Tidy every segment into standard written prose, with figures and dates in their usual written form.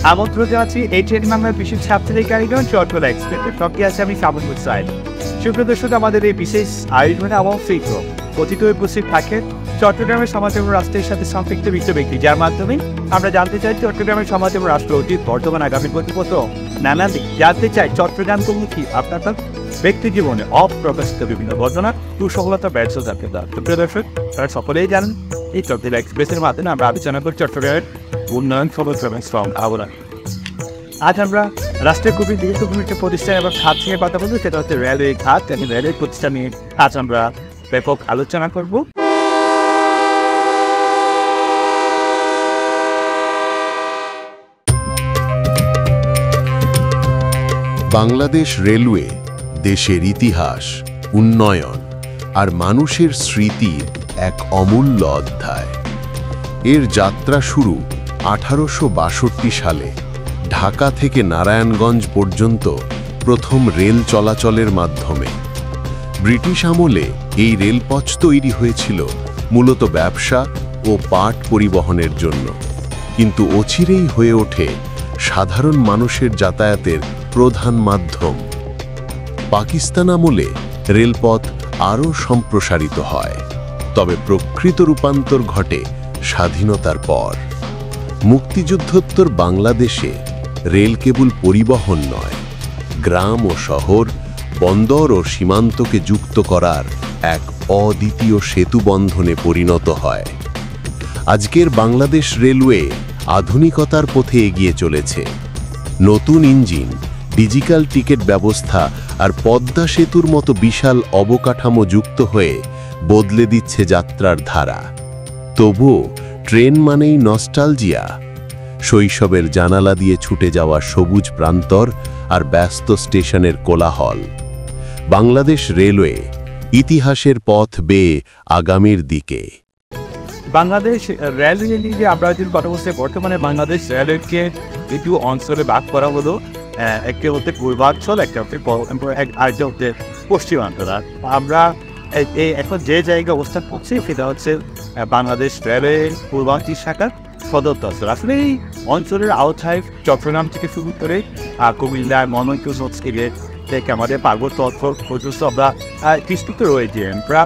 আমন্ত্রণ জানাচ্ছি এই ট্রেন বাংলার বিশেষ ছাত্রী কারিগর চট্টগ্রাম এক্সপ্রেসের সঙ্গে আছে আমি সাবনুর সাইদ। সুপ্রদর্শক, আমাদের এই বিশেষ আয়োজনে আমন্ত্রিত অতিথি উপস্থিত থাকেন চট্টগ্রামের সমাজ এবং রাষ্ট্রের সাথে সম্পৃক্ত বিশিষ্ট ব্যক্তি, যার মাধ্যমে আমরা জানতে চাই চট্টগ্রামের সমাজ এবং রাষ্ট্র অতীত বর্তমান আগামী প্রতিপত্র নানান দিক জানতে চাই চট্টগ্রাম কমিটি আপনার ব্যক্তি জীবনে অপ্রকাশিত বিভিন্ন ঘটনা সুসফলতা ব্যর্থতা। প্রিয় দর্শক, তারা সকলেই জানেন এই চট্টগ্রাম এক্সপ্রেসের মাধ্যমে আমরা আলোচনা করি চট্টগ্রামের উন্নয়ন আবরণ। আজ আমরা রাষ্ট্রের খুবই গুরুত্বপূর্ণ একটি প্রতিষ্ঠান এবং খাত থেকে কথা বলবো, সেটা হচ্ছে রেলওয়ে খাত। রেলওয়ে প্রতিষ্ঠান নিয়ে আজ আমরা ব্যাপক আলোচনা করব। বাংলাদেশ রেলওয়ে দেশের ইতিহাস, উন্নয়ন আর মানুষের স্মৃতির এক অমূল্য অধ্যায়। এর যাত্রা শুরু 1862 সালে ঢাকা থেকে নারায়ণগঞ্জ পর্যন্ত প্রথম রেল চলাচলের মাধ্যমে। ব্রিটিশ আমলে এই রেলপথ তৈরি হয়েছিল মূলত ব্যবসা ও পাট পরিবহনের জন্য, কিন্তু অচিরেই হয়ে ওঠে সাধারণ মানুষের যাতায়াতের প্রধান মাধ্যম। পাকিস্তান আমলে রেলপথ আরও সম্প্রসারিত হয়, তবে প্রকৃত রূপান্তর ঘটে স্বাধীনতার পর। মুক্তিযুদ্ধোত্তর বাংলাদেশে রেল কেবল পরিবহন নয়, গ্রাম ও শহর, বন্দর ও সীমান্তকে যুক্ত করার এক অদ্বিতীয় সেতুবন্ধনে পরিণত হয়। আজকের বাংলাদেশ রেলওয়ে আধুনিকতার পথে এগিয়ে চলেছে। নতুন ইঞ্জিন, ডিজিটাল টিকিট ব্যবস্থা আর পদ্মা সেতুর মতো বিশাল অবকাঠামো যুক্ত হয়ে বদলে দিচ্ছে যাত্রার ধারা। তবুও ট্রেন মানেই নস্টালজিয়া, শৈশবের জানালা দিয়ে ছুটে যাওয়া সবুজ প্রান্তর আর ব্যস্ত স্টেশনের কোলাহল। বাংলাদেশ রেলওয়ে ইতিহাসের পথ বেয়ে আগামীর দিকে। বাংলাদেশ রেলওয়ে নিয়ে আমরা যদি কথা বলছি, বর্তমানে বাংলাদেশ রেলওয়েকে দ্বিতীয় অঞ্চলে ভাগ করা হলো। একটি হচ্ছে পূর্বাঞ্চল, একটা হচ্ছে আরেকটা হচ্ছে পশ্চিমাঞ্চল। আমরা এখন যে জায়গায় অবস্থান করছি সেটা হচ্ছে বাংলাদেশ রেলওয়ে পূর্বাঞ্চল শাখার সদর দপ্তর। আসলে এই অঞ্চলের আওতায় চট্টগ্রাম থেকে শুরু করে কুমিল্লা, ময়মনসিংহ থেকে আমাদের পার্বত্য অঞ্চল পর্যন্ত আমরা বিস্তৃত রয়েছে। আমরা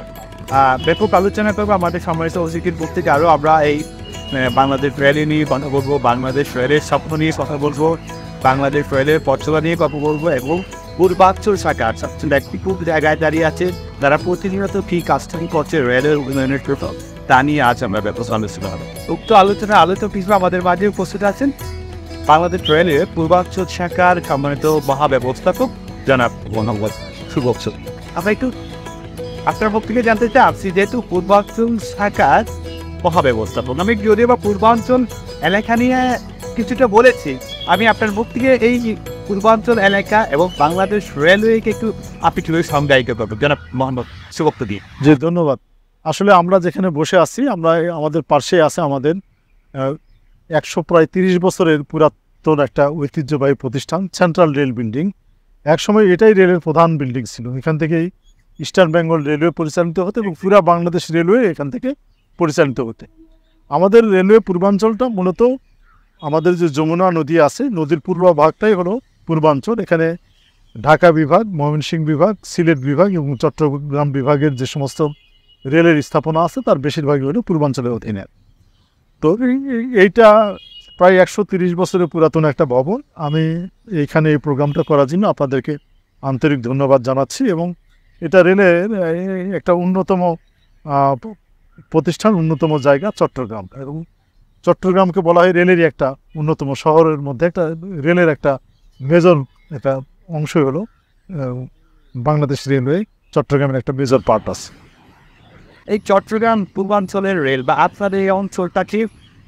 ব্যাপক আলোচনা করবো আমাদের সম্মানিত অতিথির প্রত্যেকে। আরও আমরা এই বাংলাদেশ রেলওয়ে নিয়ে কথা বলবো, বাংলাদেশ রেলের স্বপ্ন নিয়ে কথা বলবো, বাংলাদেশ রেলের পথচলা নিয়ে কথা বলবো এবং পূর্বাঞ্চল শাখা একটি খুব জায়গায় দাঁড়িয়ে আছে, যারা প্রতিনিয়ত কী কাজটি করছে রেলের উন্নয়নের জন্য, তা নিয়ে আজ আমরা ব্যাপক আলোচনা হবে। উক্ত আলোচক হিসেবে আমাদের মাঝে উপস্থিত আছেন বাংলাদেশ রেলের পূর্বাঞ্চল শাখার সম্মানিত মহাব্যবস্থাপক জনাব মোহাম্মদ শুভচ্ছল। আমরা একটু আপনার মুখ থেকে জানতে চাচ্ছি, যেহেতু পূর্বাঞ্চল শাখার মহাব্যবস্থাপক, আমি যদিও বা পূর্বাঞ্চল এলাকা নিয়ে কিছুটা বলেছি, আমি আপনার মুখ থেকে এই পূর্বাঞ্চল এলাকা এবং বাংলাদেশ রেলওয়েকে একটু আপনি কীভাবে সংজ্ঞায়িত করবেন জনাব মোহাম্মদ শুভক্ত দিয়ে। জি, ধন্যবাদ। আসলে আমরা যেখানে বসে আছি, আমরা আমাদের পাশে আছে আমাদের 130 বছরের পুরাতন একটা ঐতিহ্যবাহী প্রতিষ্ঠান সেন্ট্রাল রেল বিল্ডিং। একসময় এটাই রেলের প্রধান বিল্ডিং ছিল। এখান থেকেই ইস্টার্ন বেঙ্গল রেলওয়ে পরিচালিত হতো এবং পুরা বাংলাদেশ রেলওয়ে এখান থেকে পরিচালিত হতো। আমাদের রেলওয়ে পূর্বাঞ্চলটা মূলত আমাদের যে যমুনা নদী আছে, নদীর পূর্ব ভাগটাই হলো পূর্বাঞ্চল। এখানে ঢাকা বিভাগ, ময়মনসিংহ বিভাগ, সিলেট বিভাগ এবং চট্টগ্রাম বিভাগের যে সমস্ত রেলের স্থাপনা আছে তার বেশিরভাগই হলো পূর্বাঞ্চলের অধীনে। তো এইটা প্রায় 130 বছরের পুরাতন একটা ভবন। আমি এইখানে এই প্রোগ্রামটা করার জন্য আপনাদেরকে আন্তরিক ধন্যবাদ জানাচ্ছি। এবং এটা রেলের একটা অন্যতম প্রতিষ্ঠান, অন্যতম জায়গা চট্টগ্রাম। এবং চট্টগ্রামকে বলা হয় রেলেরই একটা অন্যতম শহরের মধ্যে একটা রেলের একটা মেজর একটা অংশই হলো বাংলাদেশ রেলওয়ে। চট্টগ্রামের একটা মেজর পার্ট আছে। এই চট্টগ্রাম পূর্বাঞ্চলের রেল বা আপনার এই অঞ্চলটাকে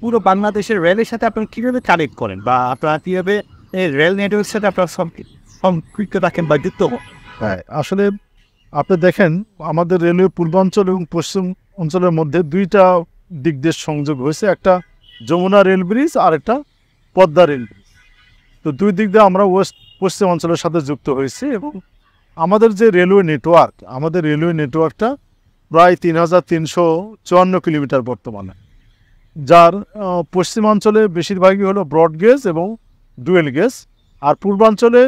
পুরো বাংলাদেশের রেলের সাথে আপনারা কীভাবে কানেক্ট করেন, বা আপনারা কীভাবে এই রেল নেটওয়ার্কের সাথে আপনারা সম্পৃক্ত রাখেন বা যুক্ত হন? হ্যাঁ, আসলে আপনি দেখেন আমাদের রেলওয়ে পূর্বাঞ্চল এবং পশ্চিম অঞ্চলের মধ্যে দুইটা দিক দিয়ে সংযোগ হয়েছে, একটা যমুনা রেল ব্রিজ আর একটা পদ্মা রেল ব্রিজ। তো দুই দিক দিয়ে আমরা পশ্চিম অঞ্চলের সাথে যুক্ত হয়েছি। এবং আমাদের যে রেলওয়ে নেটওয়ার্কটা প্রায় 3354 কিলোমিটার বর্তমানে, যার পশ্চিমাঞ্চলে বেশিরভাগই হলো ব্রডগেজ এবং ডুয়েল গেজ। আর পূর্বাঞ্চলে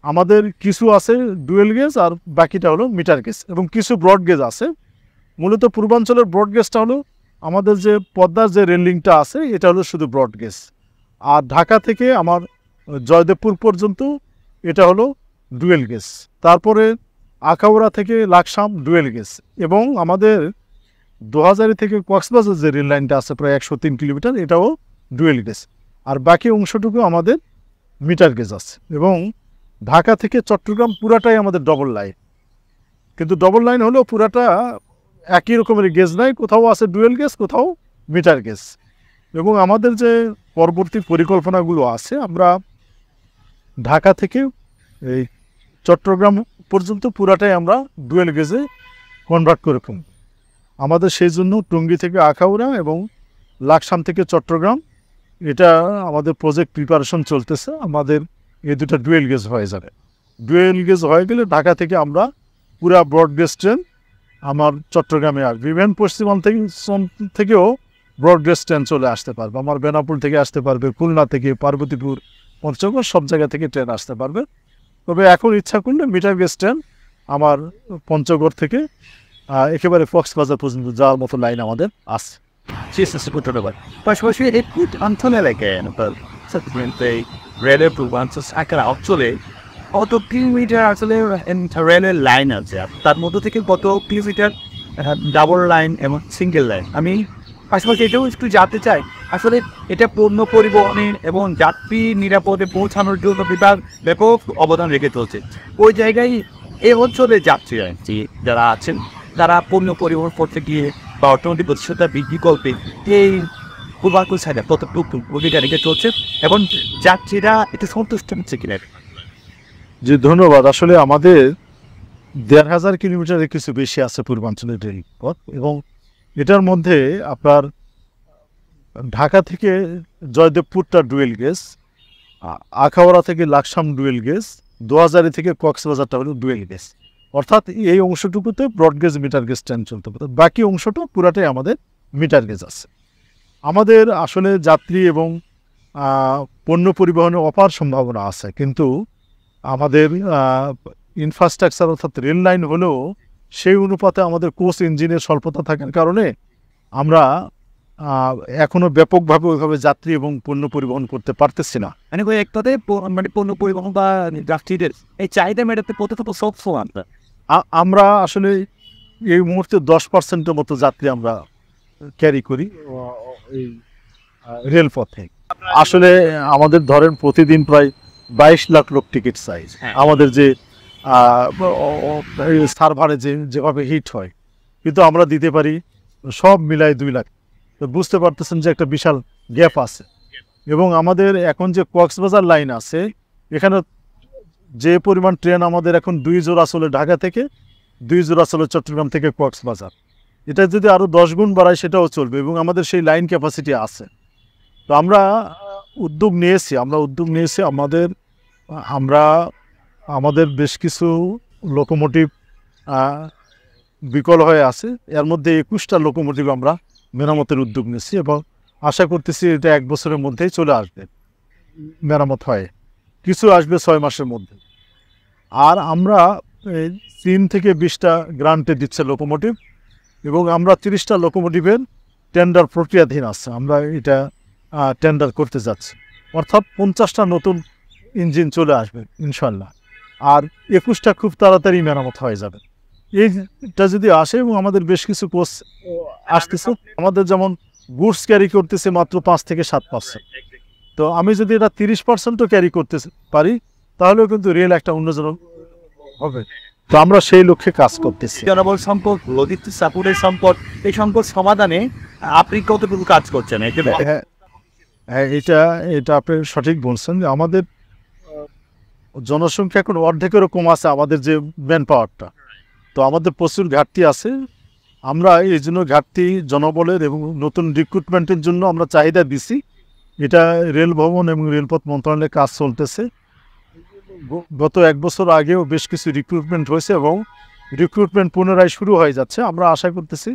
আমাদের কিছু আছে ডুয়েল গেজ আর বাকিটা হলো মিটার গেজ, এবং কিছু ব্রড গেজ আছে। মূলত পূর্বাঞ্চলের ব্রড গেজটা হলো আমাদের যে পদ্মার যে রেল লিঙ্কটা আছে এটা হলো শুধু ব্রড গেজ। আর ঢাকা থেকে আমার জয়দেবপুর পর্যন্ত এটা হলো ডুয়েল গেজ। তারপরে আখাউড়া থেকে লাকসাম ডুয়েল গেজ, এবং আমাদের দোহাজারি থেকে কক্সবাজার যে রেল লাইনটা আছে প্রায় 103 কিলোমিটার, এটাও ডুয়েল গেজ। আর বাকি অংশটুকু আমাদের মিটার গেজ আছে। এবং ঢাকা থেকে চট্টগ্রাম পুরাটাই আমাদের ডবল লাইন, কিন্তু ডবল লাইন হলেও পুরাটা একই রকমের গেজ নাই, কোথাও আছে ডুয়েল গেজ, কোথাও মিটার গেজ। এবং আমাদের যে পরবর্তী পরিকল্পনাগুলো আছে, আমরা ঢাকা থেকে এই চট্টগ্রাম পর্যন্ত পুরাটাই আমরা ডুয়েল গেজে কনভার্ট করে ফেলব। আমাদের সেই জন্য টঙ্গী থেকে আখাউড়া এবং লাকসাম থেকে চট্টগ্রাম, এটা আমাদের প্রজেক্ট প্রিপারেশন চলতেছে। আমাদের এই দুটো ডুয়েল গেজ হয়ে যাবে। ডুয়েল গেজ হয়ে গেলে ঢাকা থেকে আমরা পুরা ব্রড গেজ ট্রেন আমার চট্টগ্রামে আসবে। ইভেন পশ্চিমাঞ্চল থেকেও ব্রড গেজ ট্রেন চলে আসতে পারবে। আমার বেনাপুর থেকে আসতে পারবে, খুলনা থেকে, পার্বতীপুর, পঞ্চগড়, সব জায়গা থেকে ট্রেন আসতে পারবে। তবে এখন ইচ্ছা করলে মিটার গেজ ট্রেন আমার পঞ্চগড় থেকে একেবারে কক্সবাজার পর্যন্ত যাওয়ার মতো লাইন আমাদের আছে। পাশাপাশি একটু অঞ্চলে লাগে রেলের পূর্বাঞ্চল অঞ্চলে কত কিলোমিটার আসলে রেলের লাইন আছে, তার মধ্যে থেকে কত কিলোমিটার ডাবল লাইন এবং সিঙ্গেল লাইন? আমি পাশাপাশি এটাও একটু জানতে চাই, আসলে এটা পণ্য পরিবহনের এবং যাত্রী নিরাপদে পৌঁছানোর জন্য বিভাগ ব্যাপক অবদান রেখে চলছে। ওই জায়গায় এই অঞ্চলে যাত্রীরা যারা আছেন, তারা পণ্য পরিবহন করতে গিয়ে বা অর্থনৈতিক প্রতিষ্ঠাতা বৃদ্ধি করবে এই পূর্বাঞ্চল সাইডে কতটুকু ভূমিকা রেখে চলছে, এবং যাত্রীরা একটু সন্তুষ্ট হচ্ছে কিনা? জি ধন্যবাদ। আসলে আমাদের ১,৫০০ কিলোমিটারের কিছু বেশি আছে পূর্বাঞ্চলের রেলপথ, এবং এটার মধ্যে আপনার ঢাকা থেকে জয়দেবপুরটা ডুয়েল গেজ, আখাউড়া থেকে লাকসাম ডুয়েল গেজ, দোহাজারি থেকে কক্সবাজারটা হলো ডুয়েল গেজ। অর্থাৎ এই অংশটুকুতে broad gauge metre gauge train চলতে পারে, বাকি অংশটা পুরাটাই আমাদের মিটার গেজ আছে। আমাদের আসলে যাত্রী এবং পণ্য পরিবহনের অপার সম্ভাবনা আছে, কিন্তু আমাদের ইনফ্রাস্ট্রাকচার অর্থাৎ রেল লাইন হলেও সেই অনুপাতে আমাদের কোচ ইঞ্জিনের স্বল্পতা থাকার কারণে আমরা এখনও ব্যাপকভাবে ওইভাবে যাত্রী এবং পণ্য পরিবহন করতে পারতেছি না। মানে একটাতে মানে পণ্য পরিবহন বা যাত্রীদের এই চাহিদা মেটাতে প্রথমত সব সমান। আমরা আসলে এই মুহূর্তে 10% মতো যাত্রী আমরা ক্যারি করি এই রেলপথে। আসলে আমাদের ধরেন প্রতিদিন প্রায় 22 লাখ লোক টিকিট সাইজ। আমাদের যে সার্ভারে যেভাবে হিট হয়, কিন্তু আমরা দিতে পারি সব মিলাই 2 লাখ। তো বুঝতে পারতেছেন যে একটা বিশাল গ্যাপ আছে। এবং আমাদের এখন যে কক্সবাজার লাইন আছে, এখানে যে পরিমাণ ট্রেন আমাদের এখন 2 জোড়া চলে ঢাকা থেকে, 2 জোড়া চলে চট্টগ্রাম থেকে কক্সবাজার। এটা যদি আরও 10 গুণ বাড়ায় সেটাও চলবে, এবং আমাদের সেই লাইন ক্যাপাসিটি আছে। তো আমরা উদ্যোগ নিয়েছি আমাদের বেশ কিছু লোকোমোটিভ বিকল হয়ে আছে। এর মধ্যে 21টা লোকোমোটিভ আমরা মেরামতের উদ্যোগ নিয়েছি, এবং আশা করতেছি এটা 1 বছরের মধ্যেই চলে আসবে মেরামত হয়ে। কিছু আসবে 6 মাসের মধ্যে। আর আমরা 3 থেকে 20টা গ্রান্টে দিচ্ছে লোকোমোটিভ, এবং আমরা 30টা লোকোমোটিভের টেন্ডার প্রক্রিয়াধীন আছে। আমরা এটা টেন্ডার করতে যাচ্ছি, অর্থাৎ 50টা নতুন ইঞ্জিন চলে আসবে ইনশাল্লাহ। আর 21টা খুব তাড়াতাড়ি মেরামত হয়ে যাবে। এইটা যদি আসে, এবং আমাদের বেশ কিছু কোচ আসতেছে, আমাদের যেমন গুডস ক্যারি করতেছে মাত্র 5 থেকে 7%। তো আমি যদি এটা 30%ও ক্যারি করতে পারি, তাহলেও কিন্তু রেল একটা উন্নয়ন হবে। তো আমরা সেই লক্ষ্যে কাজ করতেছি। জনবল সম্পদ, লজিস্টিক সাপোর্টের সম্পদ, এই সম্পদ সমাধানে আপনি কতটুকু কাজ করছেন? হ্যাঁ, এটা আপনি সঠিক বলছেন যে আমাদের জনসংখ্যা এখন অর্ধেকেরও কম আছে আমাদের যে ম্যান পাওয়ারটা। তো আমাদের প্রচুর ঘাটতি আছে। আমরা এই জন্য ঘাটতি জনবলের এবং নতুন রিক্রুটমেন্টের জন্য আমরা চাহিদা দিছি। এটা রেল ভবন এবং রেলপথ মন্ত্রণালয়ে কাজ চলতেছে। গত 1 বছর আগেও বেশ কিছু রিক্রুটমেন্ট হয়েছে, এবং রিক্রুটমেন্ট পুনরায় শুরু হয়ে যাচ্ছে। আমরা আশা করতেছি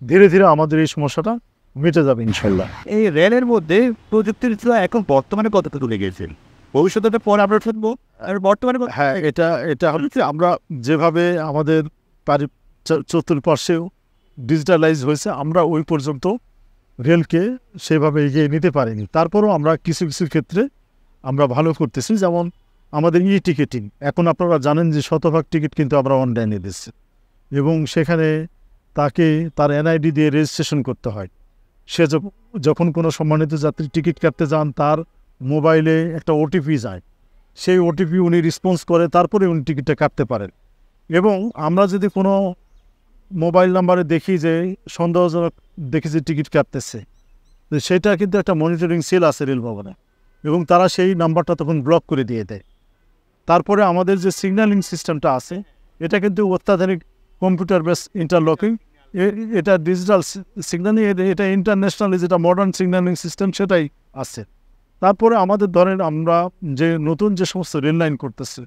ধীরে ধীরে আমাদের এই সমস্যাটা মিটে যাবে ইনশাল্লাহ। এই রেলের মধ্যে প্রযুক্তির এখন বর্তমানে কতটা তুলে গেছে? ভবিষ্যতে তো পরে আপডেট থাকবো আর বর্তমানে হ্যাঁ, এটা হচ্ছে আমরা যেভাবে আমাদের চতুর্পার্শ্বেও ডিজিটালাইজ হয়েছে, আমরা ওই পর্যন্ত রেলকে সেভাবে এগিয়ে নিতে পারিনি। তারপরও আমরা কিছু কিছু ক্ষেত্রে আমরা ভালো করতেছি, যেমন আমাদের টিকিটিং। এখন আপনারা জানেন যে শতভাগ টিকিট কিন্তু আমরা অনলাইনে দিচ্ছি, এবং সেখানে তাকে তার এনআইডি দিয়ে রেজিস্ট্রেশন করতে হয়। সে যখন কোনো সম্মানিত যাত্রী টিকিট কাটতে যান, তার মোবাইলে একটা ওটিপি যায়, সেই ওটিপি উনি রেসপন্স করে, তারপরে উনি টিকিটটা কাটতে পারেন। এবং আমরা যদি কোনো মোবাইল নাম্বারে দেখি যে সন্দেহজনক দেখি যে টিকিট কাটতেছে, তো সেটা কিন্তু একটা মনিটরিং সেল আছে রেল ভবনে, এবং তারা সেই নাম্বারটা তখন ব্লক করে দিয়ে দেয়। তারপরে আমাদের যে সিগন্যালিং সিস্টেমটা আছে, এটা কিন্তু অত্যাধুনিক কম্পিউটার বেস ইন্টারলকিং, এটা ডিজিটাল সিগন্যালিং, এটা ইন্টারন্যাশনালি যেটা মডার্ন সিগন্যালিং সিস্টেম সেটাই আছে। তারপরে আমাদের ধরেন আমরা যে নতুন যে সমস্ত রেল লাইন করতেছি,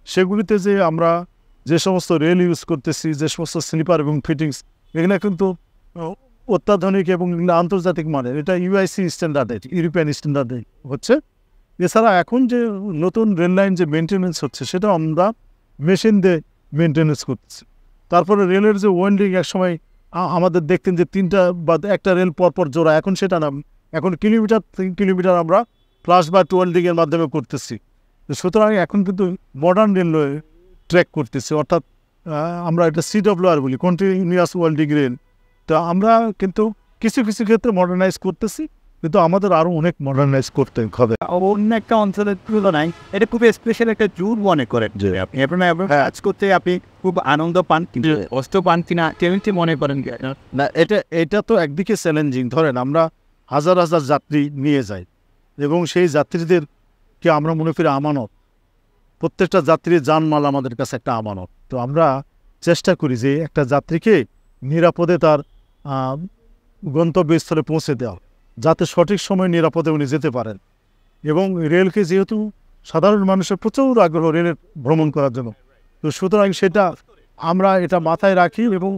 সেগুলিতে যে আমরা যে সমস্ত রেল ইউজ করতেছি, যে সমস্ত স্লিপার এবং ফিটিংস, এগুলো কিন্তু অত্যাধুনিক এবং আন্তর্জাতিক মানের, এটা ইউআইসি স্ট্যান্ডার্ডে, ইউরোপিয়ান স্ট্যান্ডার্ডে হচ্ছে। এছাড়া এখন যে নতুন রেল লাইন যে মেনটেন্যান্স হচ্ছে, সেটা আমরা মেশিন দিয়ে মেনটেন্যান্স করতেছি। তারপরে রেলের যে ওয়েন্ডিং, একসময় আমাদের দেখতেন যে 3টা বা একটা রেল পরপর জোড়া, এখন সেটা না, এখন কিলোমিটার 3 কিলোমিটার আমরা ফ্লাশ বা ওয়েল্ডিংয়ের মাধ্যমে করতেছি। সুতরাং এখন কিন্তু মডার্ন রেল ট্র্যাক করতেছি, অর্থাৎ আমরা এটা CWR বলি, কন্টিনিউয়াস ওয়েল্ডিং রেল। তো আমরা কিন্তু কিছু কিছু ক্ষেত্রে মডার্নাইজ করতেছি, কিন্তু আমাদের আরও অনেক মডার্নাইজ করতে হবে। অন্য একটা অঞ্চলের তুলনায় এটা খুব স্পেশাল একটা জোর মনে করেন যে আপনি আপনার কাজ করতে আপনি খুব আনন্দ পান, কিন্তু কষ্ট পান কিনা কেমনি মনে করেন? না, এটা তো একদিকে চ্যালেঞ্জিং। ধরেন আমরা হাজার হাজার যাত্রী নিয়ে যাই, এবং সেই যাত্রীদেরকে আমরা মনে করি আমানত। প্রত্যেকটা যাত্রীর জানমাল আমাদের কাছে একটা আমানত। তো আমরা চেষ্টা করি যে একটা যাত্রীকে নিরাপদে তার গন্তব্যস্থলে পৌঁছে দেওয়া, যাতে সঠিক সময়ে নিরাপদে উনি যেতে পারেন। এবং রেলকে যেহেতু সাধারণ মানুষের প্রচুর আগ্রহ রেলের ভ্রমণ করার জন্য, তো সুতরাং সেটা আমরা এটা মাথায় রাখি। এবং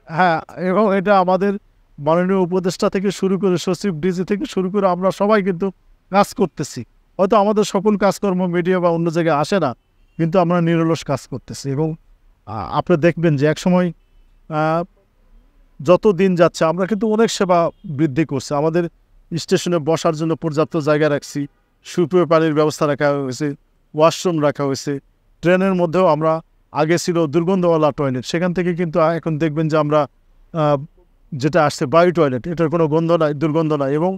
হ্যাঁ, এবং এটা আমাদের মাননীয় উপদেষ্টা থেকে শুরু করে সচিব, ডিজি থেকে শুরু করে আমরা সবাই কিন্তু কাজ করতেছি। হয়তো আমাদের সকল কাজকর্ম মিডিয়া বা অন্য জায়গায় আসে না, কিন্তু আমরা নিরলস কাজ করতেছি। এবং আপনি দেখবেন যে একসময় যত দিন যাচ্ছে আমরা কিন্তু অনেক সেবা বৃদ্ধি করছি। আমাদের স্টেশনে বসার জন্য পর্যাপ্ত জায়গা রাখছি, সুপেয় পানির ব্যবস্থা রাখা হয়েছে, ওয়াশরুম রাখা হয়েছে। ট্রেনের মধ্যেও আমরা, আগে ছিল দুর্গন্ধওয়ালা টয়লেট, সেখান থেকে কিন্তু এখন দেখবেন যে আমরা যেটা আসছে বায়ু টয়লেট, এটার কোনো গন্ধ নাই, দুর্গন্ধ নাই। এবং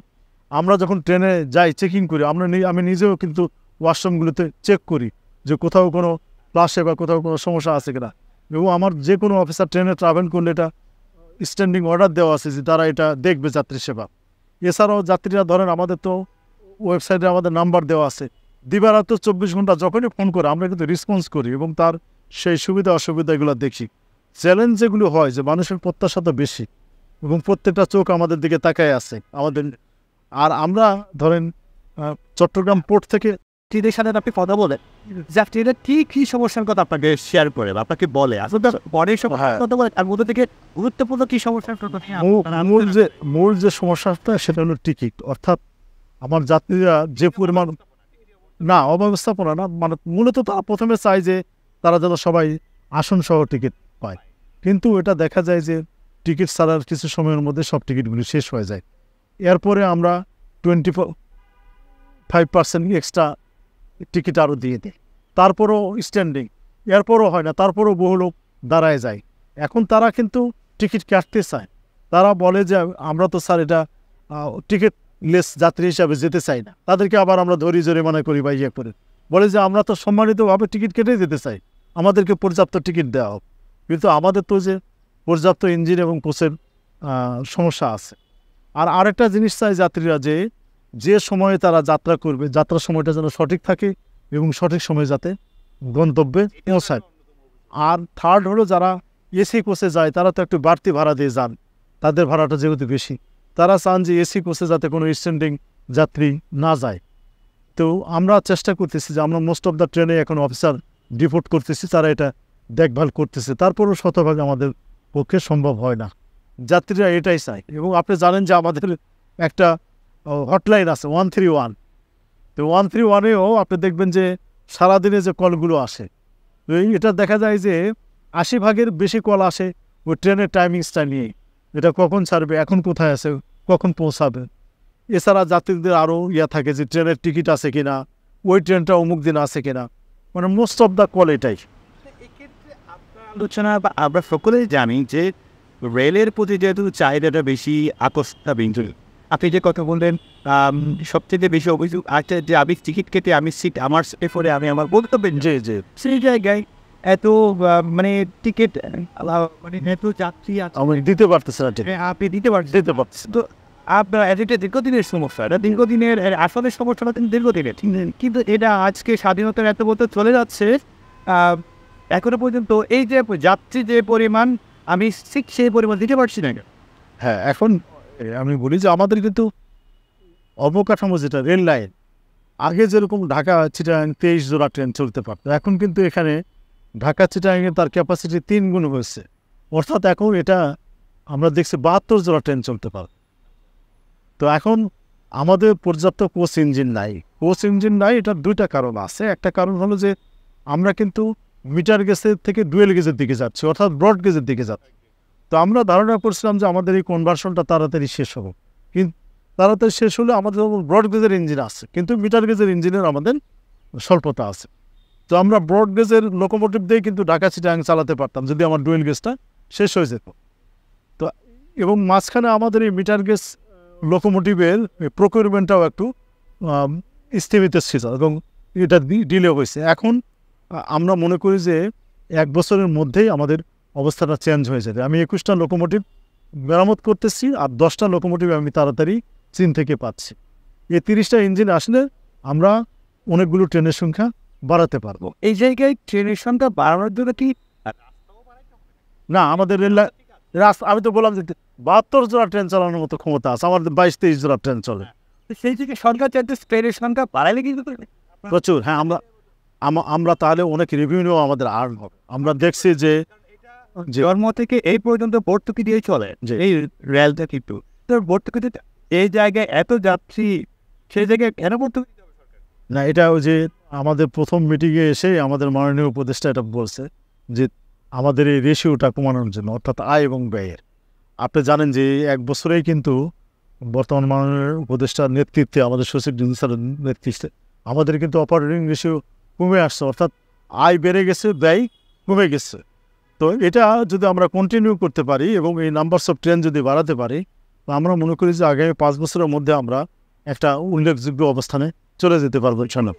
আমরা যখন ট্রেনে যাই চেকিং করি, আমি নিজেও কিন্তু ওয়াশরুমগুলোতে চেক করি যে কোথাও কোনো ফ্লাশে বা কোথাও কোনো সমস্যা আছে কিনা। এবং আমার যে কোনো অফিসার ট্রেনে ট্রাভেল করলে এটা স্ট্যান্ডিং অর্ডার দেওয়া আছে যে তারা এটা দেখবে যাত্রী সেবা। এছাড়াও যাত্রীরা ধরেন আমাদের তো ওয়েবসাইটে আমাদের নাম্বার দেওয়া আছে, দিবারাত্র 24 ঘন্টা যখনই ফোন করে আমরা কিন্তু রেসপন্স করি, এবং তার সেই সুবিধা অসুবিধা এগুলো দেখি। চ্যালেঞ্জ যেগুলো হয় যে মানুষের প্রত্যাশা তো বেশি, এবং প্রত্যেকটা চোখ আমাদের দিকে তাকায় আছে আমাদের। আর আমরা ধরেন চট্টগ্রাম পোর্ট থেকে যাত্রীদের সাথে আপনি কথা বলে যাত্রীরা কি সমস্যার কথা আপনাকে শেয়ার করে বা আপনাকে বলে, আসলে পরে সব কথা বলে, তার মধ্যে থেকে গুরুত্বপূর্ণ কি সমস্যার কথা? মূল যে সমস্যাটা সেটা হলো টিকিট। অর্থাৎ আমার যাত্রীরা যে পরিমাণ না অব্যবস্থাপনা না, মানে মূলত তারা প্রথমে চায় যে তারা যেন সবাই আসন সহ টিকিট পায়, কিন্তু এটা দেখা যায় যে টিকিট ছাড়ার কিছু সময়ের মধ্যে সব টিকিটগুলি শেষ হয়ে যায়। এরপরে আমরা 25% এক্সট্রা টিকিট আরও দিয়ে দিই, তারপরও স্ট্যান্ডিং, এরপরও হয় না, তারপরও বহু লোক দাঁড়ায় যায়। এখন তারা কিন্তু টিকিট কাটতে চায়, তারা বলে যে আমরা তো স্যার এটা টিকিট লেস যাত্রী হিসাবে যেতে চাই না। তাদেরকে আবার আমরা ধরি জরিমানা করি বা ইয়ে করে, বলে যে আমরা তো সম্মানিতভাবে টিকিট কেটে যেতে চাই, আমাদেরকে পর্যাপ্ত টিকিট দেওয়া হোক। কিন্তু আমাদের তো যে পর্যাপ্ত ইঞ্জিন এবং কোচের সমস্যা আছে। আর আরেকটা জিনিস চাই যাত্রীরা, যে সময়ে তারা যাত্রা করবে, যাত্রার সময়টা যেন সঠিক থাকে এবং সঠিক সময়ে যাতে গন্তব্যে পৌঁছায়। আর থার্ড হলো যারা এসি কোচে যায় তারা তো একটু বাড়তি ভাড়া দিয়ে যান, তাদের ভাড়াটা যেহেতু বেশি, তারা চান যে এসি কোচে যাতে কোনো স্ট্যান্ডিং যাত্রী না যায়। তো আমরা চেষ্টা করতেছি যে আমরা মোস্ট অফ দ্য ট্রেনে এখন অফিসার ডিপোর্ট করতেছি, তারা এটা দেখভাল করতেছে। তারপরও শতভাগ আমাদের পক্ষে সম্ভব হয় না, যাত্রীরা এটাই চায়। এবং আপনি জানেন যে আমাদের একটা হটলাইন আছে 131, তো 131-এও আপনি দেখবেন যে সারাদিনে যে কলগুলো আসে, তো এটা দেখা যায় যে 80% বেশি কল আসে ওই ট্রেনের টাইমিংসটা নিয়েই, এটা কখন ছাড়বে, এখন কোথায় আছে, কখন পৌঁছাবে। এছাড়া যাত্রীদের আরও থাকে যে ট্রেনের টিকিট আছে কিনা, ওই ট্রেনটা অমুক দিন আছে কিনা, মানে মোস্ট অফ দ্য কল এটাই। আলোচনা বা আমরা সকলেই জানি যে রেলের প্রতি যেহেতু চাহিদাটা বেশি, আকর্ষণটা বেশি। আপনি যে কথা বললেন, সবচেয়ে বেশি অভিযোগ আছে যে আমি টিকিট কেটে আমি সিট আমার সিটে পরে আমি আমার বক্তব্যের যে সেই জায়গায় এত মানে টিকিট মানে এত যাত্রী আমি দিতে পারতেছে না, আপনি দিতে পারছেন তো আপনার এটা দীর্ঘদিনের সমস্যা, এটা দীর্ঘদিনের আসলে সমস্যাটা দীর্ঘদিনের, কিন্তু এটা আজকে স্বাধীনতার এত বছর চলে যাচ্ছে, এখনো পর্যন্ত এই যে যাত্রী যে পরিমাণ আমি ঠিক সেই পরিমাণ দিতে পারছি না। হ্যাঁ, এখন আমি বলি যে আমাদের কিন্তু অবকাঠামো যেটা রেল লাইন, আগে যেরকম ঢাকা চিটাগাং 23 জোড়া ট্রেন চলতে পারতো, এখন কিন্তু এখানে ঢাকা চিটাগাংয়ে তার ক্যাপাসিটি 3 গুণ হয়েছে, অর্থাৎ এখন এটা আমরা দেখছি 72 জোড়া ট্রেন চলতে পারে। তো এখন আমাদের পর্যাপ্ত কোচ ইঞ্জিন নাই, এটার দুইটা কারণ আছে। একটা কারণ হলো যে আমরা কিন্তু মিটার গেজের থেকে ডুয়েল গেজের দিকে যাচ্ছি, অর্থাৎ ব্রড গেজের দিকে যাচ্ছি। তো আমরা ধারণা করছিলাম যে আমাদের এই কনভার্সনটা তাড়াতাড়ি শেষ হবে, কিন্তু তাড়াতাড়ি শেষ হলে আমাদের ব্রড গেজের ইঞ্জিন আছে, কিন্তু মিটার গেজের ইঞ্জিনের আমাদের স্বল্পতা আছে। তো আমরা ব্রড গেজের লোকোমোটিভ দিয়ে কিন্তু ঢাকা চিটাগাং চালাতে পারতাম যদি আমার ডুয়েল গেজটা শেষ হয়ে যেত। তো এবং মাঝখানে আমাদের এই মিটার গেজ লোকোমোটিভের প্রকিউরমেন্টটাও একটু স্থিমিত ছিল এবং এটা ডিলে হয়েছে। এখন আমরা মনে করি যে 1 বছরের মধ্যেই আমাদের অবস্থাটা চেঞ্জ হয়ে যাবে। আমি 21টা লোকোমোটিভ মেরামত করতেছি, আর 10টা লোকোমোটিভ আমি তাড়াতাড়ি চীন থেকে পাচ্ছি। এই 30টা ইঞ্জিন আসলে আমরা অনেকগুলো ট্রেনের সংখ্যা বাড়াতে পারবো। এই জায়গায় ট্রেনের সংখ্যা বাড়ানোর জন্য কি না, আমাদের রেল রাস্তা, আমি তো বললাম যে 72 জোড়া ট্রেন চালানোর মতো ক্ষমতা আছে, আমাদের 22-23 জোড়া ট্রেন চলে। সেই থেকে সরকার চাইতে ট্রেনের সংখ্যা বাড়াইলে কিন্তু প্রচুর। হ্যাঁ, আমরা তাহলে অনেক রেভিনিউ আমাদের আর্ন হবে। আমরা দেখছি যে জন্ম থেকে এই পর্যন্ত ভর্তুকি দিয়ে চলে যে এই রেলটা কিন্তু তোর ভর্তুকি এই জায়গায় এত যাত্রী, সেই জায়গায় কেন ভর্তুকি না, এটা ওই যে আমাদের প্রথম মিটিংয়ে এসে আমাদের মাননীয় উপদেষ্টা এটা বলছে যে আমাদের এই রেশিওটা কমানোর জন্য, অর্থাৎ আয় এবং ব্যয়ের। আপনি জানেন যে 1 বছরেই কিন্তু বর্তমান মাননীয় উপদেষ্টার নেতৃত্বে, আমাদের সচিব স্যারের নেতৃত্বে আমাদের কিন্তু অপারেটিং রেশিও কমে আসছে, অর্থাৎ আয় বেড়ে গেছে, ব্যয় কমে গেছে। তো এটা যদি আমরা কন্টিনিউ করতে পারি এবং এই নাম্বারস অফ ট্রেন যদি বাড়াতে পারি, তো আমরা মনে করি যে আগামী 5 বছরের মধ্যে আমরা একটা উল্লেখযোগ্য অবস্থানে চলে যেতে পারবো ইনশাআল্লাহ।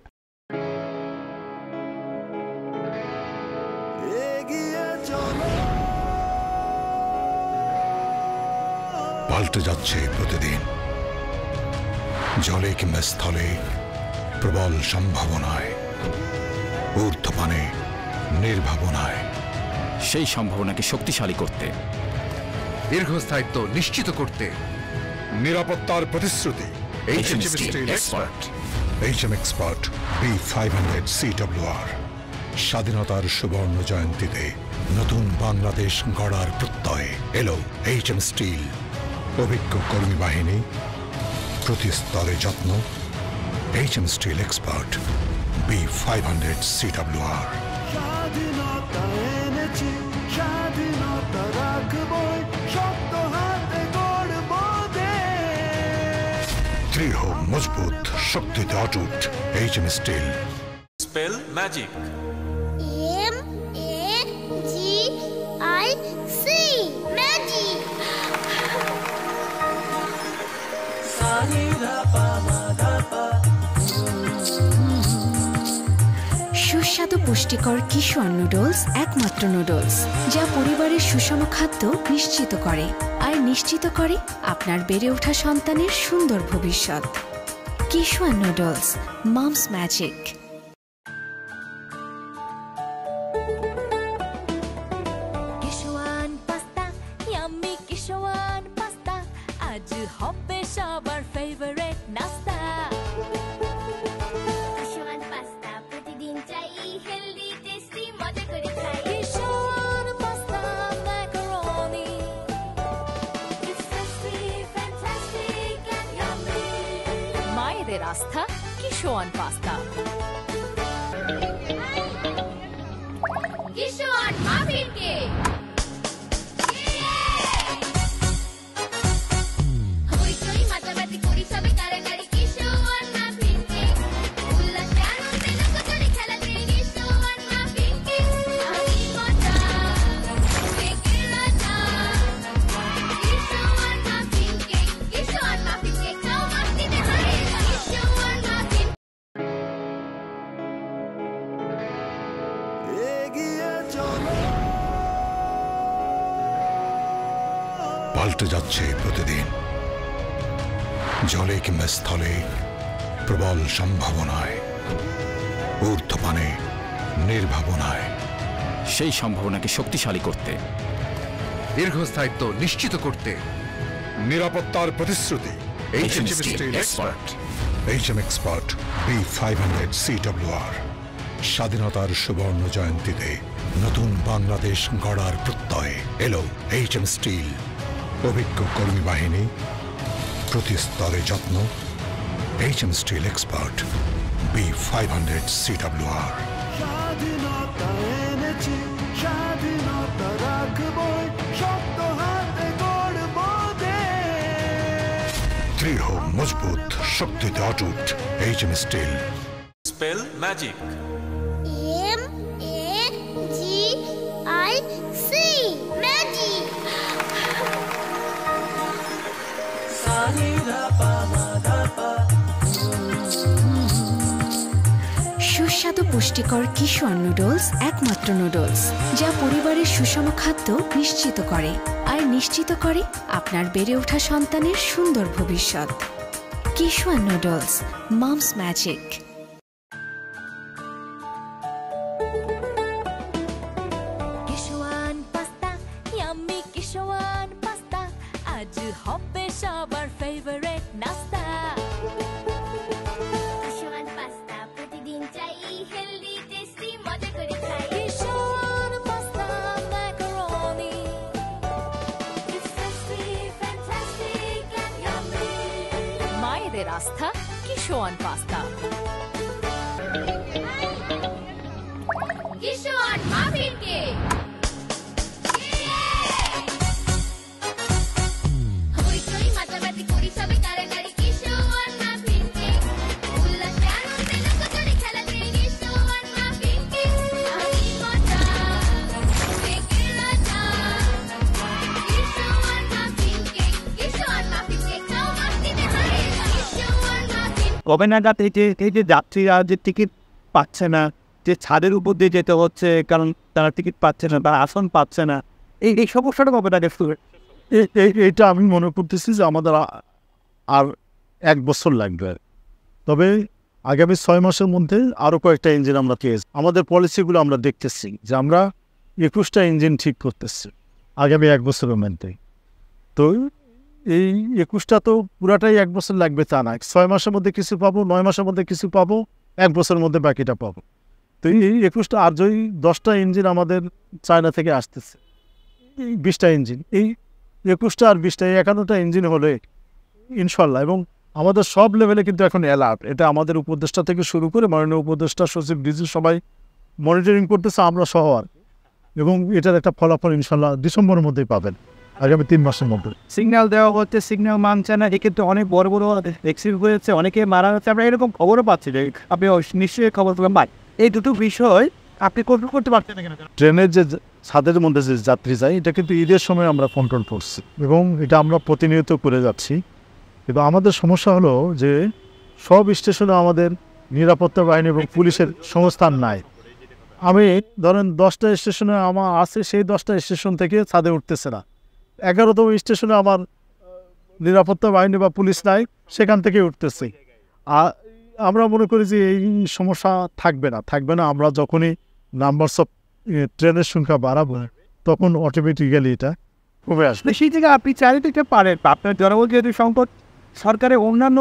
পাল্টে যাচ্ছে প্রতিদিন, জলে কিংবা স্থলে, প্রবল সম্ভাবনায়, ঊর্ধ্বপানে, নির্ভাবনায়। সেই সম্ভাবনাকে শক্তিশালী করতে, দীর্ঘস্থায়িত্ব নিশ্চিত করতে, নিরাপত্তার প্রতিশ্রুতি। HM Steel Expert B500 CWR। স্বাধীনতার সুবর্ণ জয়ন্তীতে নতুন বাংলাদেশ গড়ার প্রত্যয়ে এলো HM Steel। অভিজ্ঞ কর্মী বাহিনী, প্রতি স্তরে যত্ন। HM Steel Expert B500 CWR। দৃঢ়, মজবুত, শক্তিতে অটুট। HM Steel। Spell magic. MAGIC magic. সুস্বাদু পুষ্টিকর কিশোর নুডলস একমাত্র নুডলস যা পরিবারের সুষম খাদ্য নিশ্চিত করে আর নিশ্চিত করে আপনার বেড়ে ওঠা সন্তানের সুন্দর ভবিষ্যৎ। কিশোর noodles, moms magic. Kishwan pasta, yummy Kishwan pasta, আজ হবে সবার ফেভারিট নাস্তা। কিশোয়ান পাস্তা প্রতিদিন চাই, হেলদি টেস্টি মজা করে খাই। Kishwan pasta macaroni, It's tasty, fantastic and yummy। মায়েদের আস্থা Kishwan pasta Kishwan muffin cake হইচই মাতামাতি করি সবে কারাকারি কিশোয়ান মাফিন কেক উল্লাসে আনন্দে লুকোচুরি খেলাতে কিশোয়ান মাফিন কেক আমি মজা কেকের রাজা কিশোয়ান মাফিন কেক খাও মাস্তিতে হারে কিশোয়ান মাফিন পাল্টে যাচ্ছে প্রতিদিন, জলে কিংবা স্থলে প্রবল সম্ভাবনায়, ঊর্ধ্বপানে নির্ভাবনায়। সেই সম্ভাবনাকে শক্তিশালী করতে, দীর্ঘস্থায়িত্ব নিশ্চিত করতে, নিরাপত্তার প্রতিশ্রুতি। HM Steel Expert। HM Expert B500 CWR। স্বাধীনতার সুবর্ণ জয়ন্তীতে নতুন বাংলাদেশ গড়ার প্রত্যয় এলো HM স্টিল। অভিজ্ঞ কর্মী বাহিনী, প্রতি স্তরে যত্ন। HM Steel Expert B500 CWR। দৃঢ় মজবুত শক্তিতে অটুট HM steel. Spell magic. MAGIC magic. সুস্বাদু পুষ্টিকর কিশোয়ান নুডলস একমাত্র নুডলস যা পরিবারের সুষম খাদ্য নিশ্চিত করে আর নিশ্চিত করে আপনার বেড়ে ওঠা সন্তানের সুন্দর ভবিষ্যৎ। Kishwan noodles, moms magic. Kishwan pasta yummy Kishwan pasta আজ হবে সবার ফেভারিট নাস্তা কিশোয়ান পাস্তা প্রতিদিন চাই হেলদি টেস্টি মজা করে খাই Kishwan pasta macaroni It's tasty, fantastic and yummy মায়েদের আস্থা Kishwan pasta Kishwan muffin cake হইচই মাতামাতি করি সবে কারাকারি কিশোয়ান মাফিন কেক উল্লাসে আনন্দে লুকোচুরি খেলাতে কিশোয়ান মাফিন কেক আমি মজা কেকের রাজা কিশোয়ান মাফিন কেক খাও মাস্তিতে হারে কিশোয়ান মাফিন। কবে নাগাদ এই যে যাত্রীরা যে টিকিট পাচ্ছে না, যে ছাদের উপর দিয়ে যেতে হচ্ছে কারণ তারা টিকিট পাচ্ছে না, তারা আসন পাচ্ছে না, এই সমস্যাটা কবে নাগাদ শুরু? এইটা আমি মনে করতেছি যে আমাদের আর 1 বছর লাগবে। তবে আগামী 6 মাসের মধ্যে আরও কয়েকটা ইঞ্জিন আমরা পেয়েছি। আমাদের পলিসিগুলো আমরা দেখতেছি যে আমরা 21টা ইঞ্জিন ঠিক করতেছি আগামী 1 বছরের মধ্যে। তো এই 21টা তো পুরাটাই 1 বছর লাগবে তা না, 6 মাসের মধ্যে কিছু পাবো, 9 মাসের মধ্যে কিছু পাবো, 1 বছরের মধ্যে বাকিটা পাবো। তো এই 21টা আর যদি 10টা ইঞ্জিন আমাদের চায়না থেকে আসতেছে, এই 20টা ইঞ্জিন, এই 21টা আর 20টা, এই 51টা ইঞ্জিন হলে ইনশাল্লাহ, এবং আমাদের সব লেভেলে কিন্তু এখন অ্যালার্ট। এটা আমাদের উপদেষ্টা থেকে শুরু করে মাননীয় উপদেষ্টা, সচিব, ডিজি সবাই মনিটরিং করতেছে, আমরা সহ আর। এবং এটার একটা ফলাফল ইনশাল্লাহ ডিসেম্বরের মধ্যেই পাবেন, আগামী 3 মাসের মধ্যে। সিগন্যাল দেওয়া হচ্ছে, সিগন্যাল মানছে না, এক্ষেত্রে অনেক বড় বড় অ্যাক্সিডেন্ট হয়েছে, অনেকে মারা যাচ্ছে, আমরা এরকম খবরও পাচ্ছি যে আপনি নিশ্চয়ই খবর পাবেন। ভাই, এই দুটো বিষয় আপনি কন্ট্রোল করতে পারছেন না কেন? ট্রেনের যে ছাদের মধ্যে যে যাত্রী যায়, এটা কিন্তু ঈদের সময় আমরা কন্ট্রোল করছি এবং এটা আমরা প্রতিনিয়ত করে যাচ্ছি। কিন্তু আমাদের সমস্যা হলো যে সব স্টেশনে আমাদের নিরাপত্তা বাহিনী এবং পুলিশের সংস্থান নাই। আমি ধরেন 10টা স্টেশনে আমার আছে, সেই 10টা স্টেশন থেকে ছাদে উঠতেছে না। 11তম স্টেশনে আমার নিরাপত্তা বাহিনী বা পুলিশ নাই, সেখান থেকে উঠতেছে। আমরা মনে করি যে এই সমস্যা থাকবে না। আমরা যখনই নাম্বারস অফ ট্রেনের সংখ্যা বাড়াবো, তখন অটোমেটিক্যালি এটা কমে আসবে। সেই থেকে আপনি চাইলে দিতে পারেন, আপনার জনবল যেহেতু সংকট, সরকারের অন্যান্য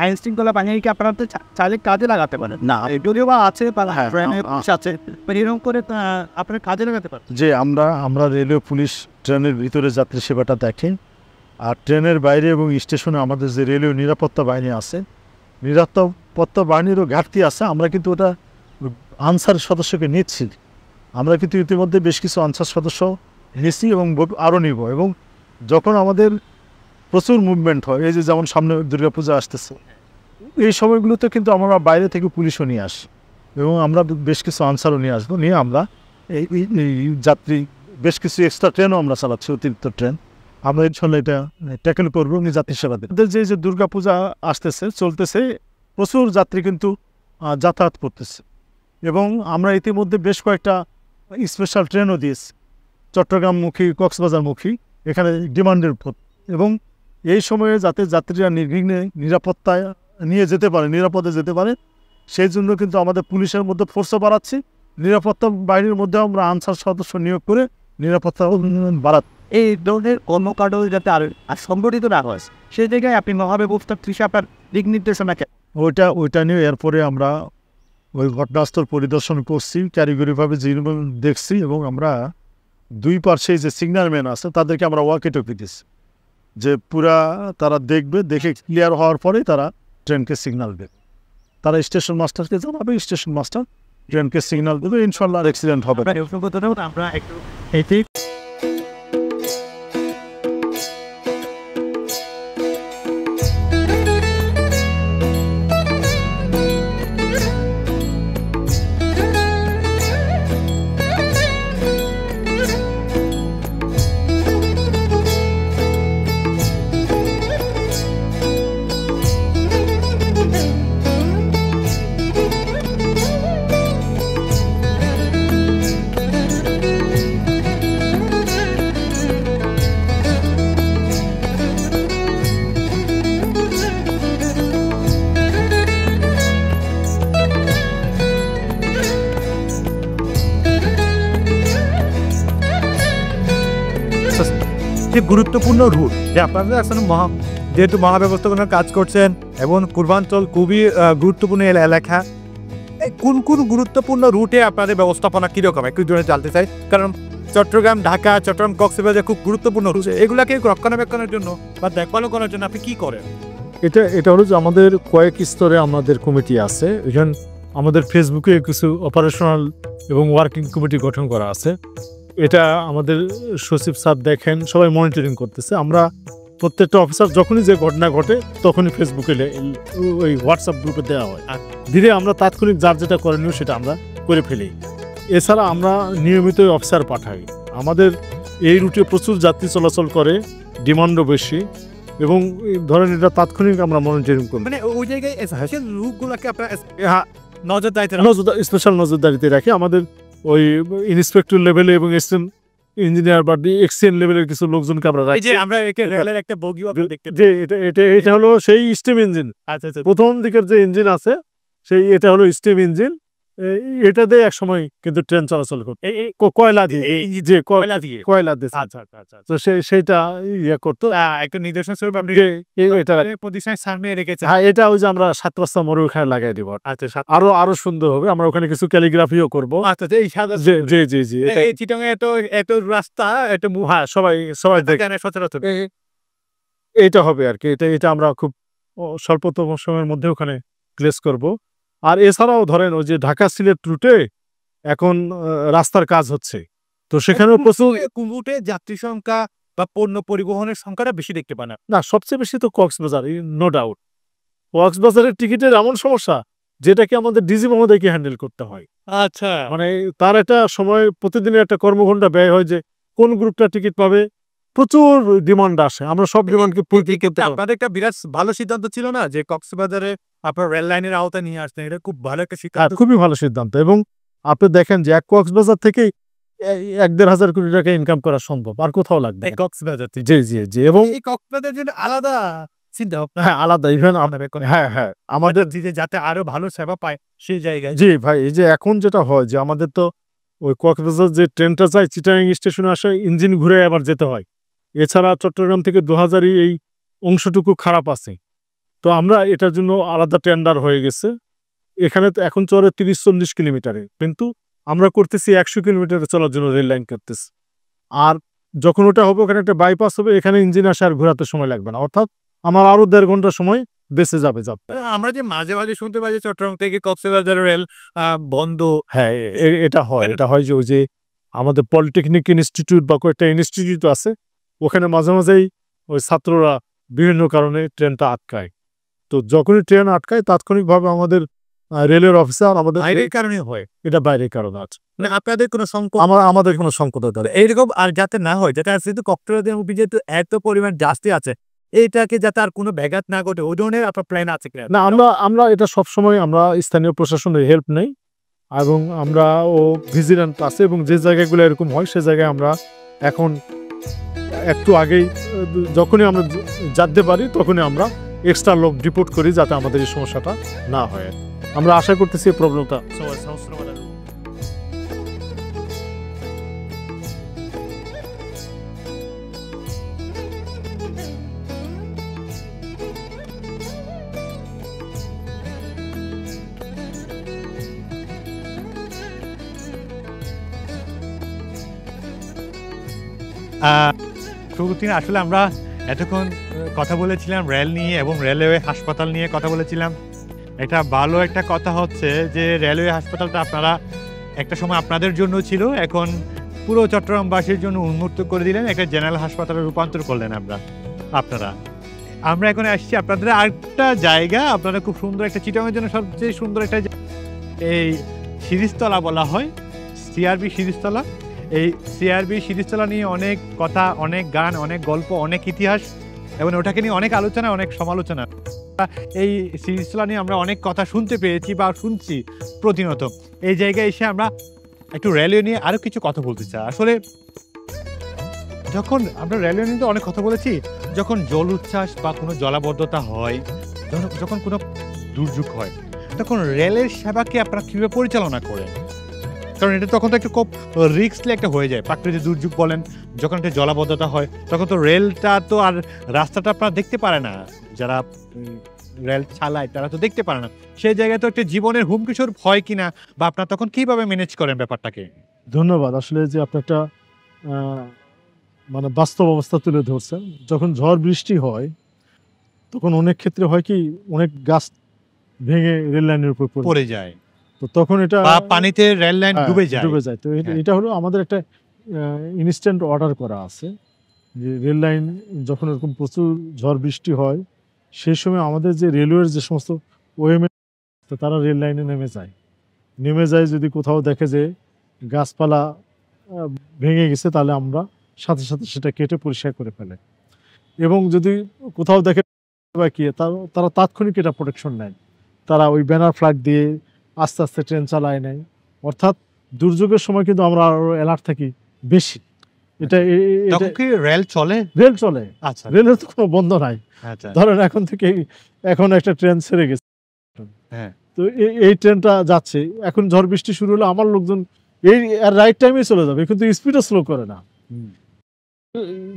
আইন শৃঙ্খলা বাহিনীকে আপনারা চাইলে কাজে লাগাতে পারেন। না যদিও বা আছে, আছে, এরকম করে আপনার কাজে লাগাতে পারেন। যে আমরা রেলওয়ে পুলিশ ট্রেনের ভিতরে যাত্রী সেবাটা দেখেন, আর ট্রেনের বাইরে এবং স্টেশনে আমাদের যে রেলওয়ে নিরাপত্তা বাহিনী আছে, নিরাপত্তা বাহিনীরও ঘাটতি আছে, আমরা কিন্তু ওটা আনসার সদস্যকে নিচ্ছি। আমরা কিন্তু ইতিমধ্যে বেশ কিছু আনসার সদস্য নিচ্ছি এবং আরও নিব। এবং যখন আমাদের প্রচুর মুভমেন্ট হয়, এই যে যেমন সামনে দুর্গাপূজা আসতেছে, এই সময়গুলোতে কিন্তু আমরা বাইরে থেকে পুলিশও নিয়ে আসি এবং আমরা বেশ কিছু আনসারও নিয়ে আসবো। নিয়ে আমরা এই যাত্রী বেশ কিছু এক্সট্রা ট্রেনও আমরা চালাচ্ছি, অতিরিক্ত ট্রেন। আমরা ইনশাল্লাহ এটা ট্যাকেল করবো যাত্রী সেবাতে। আমাদের যে দুর্গাপূজা আসতেছে চলতেছে, প্রচুর যাত্রী কিন্তু যাতায়াত করতেছে এবং আমরা ইতিমধ্যে বেশ কয়েকটা স্পেশাল ট্রেনও দিয়েছি চট্টগ্রামমুখী, কক্সবাজারমুখী, এখানে ডিমান্ডের উপর। এবং এই সময়ে যাতে যাত্রীরা নির্বিঘ্নে নিরাপত্তায় নিয়ে যেতে পারে, নিরাপদে যেতে পারে, সেই জন্য কিন্তু আমাদের পুলিশের মধ্যে ফোর্সও বাড়াচ্ছি, নিরাপত্তা বাহিনীর মধ্যে আমরা আনসার সদস্য নিয়োগ করে নিরাপত্তা বাড়াচ্ছি। এই ধরনের কর্মকাণ্ড যাতে আর সংগঠিত না হয়, সেই জায়গায় আপনি মহাব্যবস্থা কৃষি আপনার দিক নির্দেশনা ওইটা নিয়ে এরপরে আমরা ওই ঘটনাস্থল পরিদর্শন করছি, কারিগরিভাবে যেরকম দেখছি, এবং আমরা দুই পার্শ্বে যে সিগন্যালম্যান আছে তাদেরকে আমরা ওয়াকিটকি দিচ্ছি যে পুরা তারা দেখবে, দেখে ক্লিয়ার হওয়ার পরে তারা ট্রেনকে সিগন্যাল দেবে। তারা স্টেশন মাস্টারকে জানাবে, স্টেশন মাস্টার ট্রেনকে সিগন্যাল দেবে, ইনশাল্লাহ অ্যাক্সিডেন্ট হবে। আমরা একটু এটি গুরুত্বপূর্ণ রুট যে আপনারা আসলে যেহেতু মহাব্যবস্থাপনার কাজ করছেন এবং পূর্বাঞ্চল খুবই গুরুত্বপূর্ণ এলাকা, কোন কোন গুরুত্বপূর্ণ রুটে আপনাদের ব্যবস্থাপনা কীরকম একটু জন্য জানতে চাই। কারণ চট্টগ্রাম, ঢাকা, চট্টগ্রাম, কক্সবাজার খুব গুরুত্বপূর্ণ রুট, এগুলাকে রক্ষণাবেক্ষণের জন্য বা দেখভালও করার জন্য আপনি কী করেন? এটা হলো যে আমাদের কয়েক স্তরে আমাদের কমিটি আছে। এখানে আমাদের ফেসবুকে কিছু অপারেশনাল এবং ওয়ার্কিং কমিটি গঠন করা আছে। এটা আমাদের সচিব স্যার দেখেন, সবাই মনিটরিং করতেছে। আমরা প্রত্যেকটা অফিসার যখনই যে ঘটনা ঘটে তখনই ফেসবুকে ওই হোয়াটসঅ্যাপ গ্রুপে দেওয়া হয়, আর ধীরে আমরা তাৎক্ষণিক যার যেটা করণীয় সেটা আমরা করে ফেলি। এছাড়া আমরা নিয়মিত অফিসার পাঠাই। আমাদের এই রুটে প্রচুর যাত্রী চলাচল করে, ডিমান্ডও বেশি, এবং ধরেন এটা তাৎক্ষণিক আমরা মনিটরিং করি। মানে ওই জায়গায় রুটগুলোকে আপনার স্পেশাল নজরদারিতে রাখি। আমাদের ওই ইন্সপেক্টর লেভেলে এবং অ্যাসিস্ট্যান্ট ইঞ্জিনিয়ার বা এক্সিএন লেভেলের কিছু লোকজনকে আমরা রাখি। আমরা রেলের একটা বগিও দেখতে, যে এটা হলো সেই স্টিম ইঞ্জিন। আচ্ছা, প্রথম দিকের যে ইঞ্জিন আছে এটা হলো স্টিম ইঞ্জিন। এটা দিয়ে এক সময় কিন্তু ট্রেন চলাচল করতো কয়লা দিয়ে, কয়লা দিয়ে। আচ্ছা আচ্ছা আচ্ছা, তো সেইটা ইয়ে করতো। একটা নিদর্শন স্বরূপ আপনি প্রতিষ্ঠানের সামনে রেখেছেন। হ্যাঁ, এটা ওই যে আমরা 7 রাস্তা মোড়ে ওখানে লাগাই দিব। আচ্ছা, আরো সুন্দর হবে। আমরা ওখানে কিছু ক্যালিগ্রাফিও করবো। আচ্ছা, এই সাদা জি এই চিটাঙে এত রাস্তা, এত হ্যাঁ, সবাই দেখে সচরাচর এইটা হবে আর কি। এটা আমরা খুব স্বল্পতম সময়ের মধ্যে ওখানে প্লেস করব। আর এছাড়াও ধরেন ওই যে ঢাকা সিলেট রুটে এখন রাস্তার কাজ হচ্ছে, তো সেখানেও প্রচুর রুটে যাত্রী সংখ্যা বা পণ্য পরিবহনের সংখ্যাটা বেশি দেখতে পান না। সবচেয়ে বেশি তো কক্সবাজার, নো ডাউট। কক্সবাজারের টিকিটের এমন সমস্যা যেটাকে আমাদের ডিজি মহোদয়কে হ্যান্ডেল করতে হয়। আচ্ছা, মানে তার একটা সময় প্রতিদিনের একটা কর্মঘণ্টা ব্যয় হয় যে কোন গ্রুপটা টিকিট পাবে। প্রচুর ডিমান্ড আসে, আমরা সব ডিমান্ডকে আপনাদের একটা বিরাট ভালো সিদ্ধান্ত ছিল না যে কক্সবাজারে আপনার রেল লাইনের আওতায় নিয়ে আসতেন। এটা খুব ভালো একটা সিদ্ধান্ত, খুবই ভালো সিদ্ধান্ত। এবং আপনি দেখেন যে এক কক্সবাজার থেকে 1-1.5 কোটি টাকা ইনকাম করা সম্ভব, আর কোথাও লাগবে কক্সবাজার। জি। এবং এই কক্সবাজার জন্য আলাদা চিন্তা ভাবনা, হ্যাঁ আলাদা। ইভেন হ্যাঁ আমাদের যাতে আরো ভালো সেবা পায় সেই জায়গায়। জি ভাই, এই যে এখন যেটা হয় যে আমাদের তো ওই কক্সবাজার যে ট্রেনটা যায় চিটাগাং স্টেশনে আসে, ইঞ্জিন ঘুরে আবার যেতে হয়। এছাড়া চট্টগ্রাম থেকে 2000 এই অংশটুকু খারাপ আছে, তো আমরা এটার জন্য আলাদা টেন্ডার হয়ে গেছে। এখানে তো এখন চলে 30-40 কিলোমিটারে, কিন্তু আমরা করতেছি 100 কিলোমিটারে চলার জন্য রেল লাইন করতেছি। আর যখন ওটা হবে ওখানে একটা বাইপাস হবে, এখানে ইঞ্জিন আসে আর ঘোরাতে সময় লাগবে না। অর্থাৎ আমার আরো 1.5 ঘন্টা সময় বেঁচে যাবে যাত্রা। আমরা যে মাঝে মাঝে শুনতে পাই যে চট্টগ্রাম থেকে কক্সবাজার রেল বন্ধ। হ্যাঁ, এটা হয় যে ওই যে আমাদের পলিটেকনিক ইনস্টিটিউট বা কয়েকটা ইনস্টিটিউট আছে, ওখানে মাঝে মাঝেই ওই ছাত্ররা বিভিন্ন কারণে ট্রেনটা আটকায়। তো যখনই ট্রেন আটকায় তাৎক্ষণিকভাবে আমাদের রেলের অফিসার আমাদের বাইরের কারণে হয়, এটা বাইরের কারণ আছে, মানে আপনাদের কোনো সংকট আমাদের কোনো সংকট হতে পারে। এইরকম আর যাতে না হয়, যাতে যেহেতু কক্সবাজার যেহেতু এত পরিমাণ যাত্রী আছে, এইটাকে যাতে আর কোনো ব্যাঘাত না ঘটে ওই ধরনের আপনার প্ল্যান আছে কিনা? না, আমরা এটা সবসময় আমরা স্থানীয় প্রশাসনের হেল্প নেই এবং আমরা ভিজিলেন্ট আছে, এবং যে জায়গাগুলো এরকম হয় সে জায়গায় আমরা এখন একটু আগেই যখনই আমরা যেতে পারি তখনই আমরা এক্সট্রা লোক রিপোর্ট করি যাতে আমাদের এই সমস্যাটা না হয়। আমরা আশা করতেছি এই প্রবলেমটা প্রগতির আসলে আমরা এতক্ষণ কথা বলেছিলাম রেল নিয়ে এবং রেলওয়ে হাসপাতাল নিয়ে কথা বলেছিলাম। এটা ভালো একটা কথা হচ্ছে যে রেলওয়ে হাসপাতালটা আপনারা একটা সময় আপনাদের জন্য ছিল, এখন পুরো চট্টগ্রামবাসীর জন্য উন্মুক্ত করে দিলেন, একটা জেনারেল হাসপাতালে রূপান্তর করলেন আপনারা। আমরা এখন আসছি আপনাদের আরেকটা জায়গা, আপনারা খুব সুন্দর একটা চিটাগাংয়ের জন্য সবচেয়ে সুন্দর একটা এই সিরিজতলা বলা হয়, সিআরবি সিরিজতলা। এই সিআরবি সিরিজতলা নিয়ে অনেক কথা, অনেক গান, অনেক গল্প, অনেক ইতিহাস এবং ওটাকে নিয়ে অনেক আলোচনা, অনেক সমালোচনা। এই সিরিজতলা নিয়ে আমরা অনেক কথা শুনতে পেয়েছি বা শুনছি প্রতিনিয়ত। এই জায়গায় এসে আমরা একটু রেলওয়ে নিয়ে আরও কিছু কথা বলতে চাই। আসলে যখন আমরা রেলওয়ে নিয়ে তো অনেক কথা বলেছি, যখন জল উচ্ছ্বাস বা কোনো জলাবদ্ধতা হয়, যখন কোনো দুর্যোগ হয়, তখন রেলের সেবাকে আপনারা কীভাবে পরিচালনা করেন? কারণ এটা তখন তো একটু খুব রিস্কলি একটা হয়ে যায়। প্রাকৃতিক দুর্যোগ বলেন, যখন একটা জলাবদ্ধতা হয় তখন তো রেলটা তো আর রাস্তাটা আপনারা দেখতে পারে না, যারা রেল চালায় তারা তো দেখতে পারে না। সেই জায়গায় তো একটা জীবনের হুমকিস্বরূপ হয় কিনা, বা আপনারা তখন কিভাবে ম্যানেজ করেন ব্যাপারটাকে? ধন্যবাদ। আসলে যে আপনি একটা মানে বাস্তব অবস্থা তুলে ধরছেন। যখন ঝড় বৃষ্টি হয় তখন অনেক ক্ষেত্রে হয় কি, অনেক গাছ ভেঙে রেল লাইনের উপর পড়ে যায়, তো তখন এটা পানিতে রেল লাইন ডুবে যায়। তো এটা হলো আমাদের একটা ইনস্ট্যান্ট অর্ডার করা আছে যে রেল লাইন যখন এরকম প্রচুর ঝড় বৃষ্টি হয় সেই সময় আমাদের যে রেলওয়ের যে সমস্ত ওএমএ তারা রেল লাইনে নেমে যায় যদি কোথাও দেখে যে গাছপালা ভেঙে গেছে তাহলে আমরা সাথে সাথে সেটা কেটে পরিষ্কার করে ফেলে, এবং যদি কোথাও দেখে কি তারা তাৎক্ষণিক এটা প্রোটেকশন নেয়, তারা ওই ব্যানার ফ্ল্যাগ দিয়ে আস্তে আস্তে ট্রেন চালায় নেয়। অর্থাৎ দুর্যোগের সময় কিন্তু আমরা আরো অ্যালার্ট থাকি বেশি। এটা কি রেল চলে? রেল চলে, আচ্ছা, রেলের তো কোনো বন্ধ নাই। ধরেন এখন একটা ট্রেন ছেড়ে গেছে, হ্যাঁ, তো এই ট্রেনটা যাচ্ছে, এখন ঝড় বৃষ্টি শুরু হলে আমার লোকজন এই রাইট টাইমে চলে যাবে, কিন্তু স্পিডও স্লো করে না।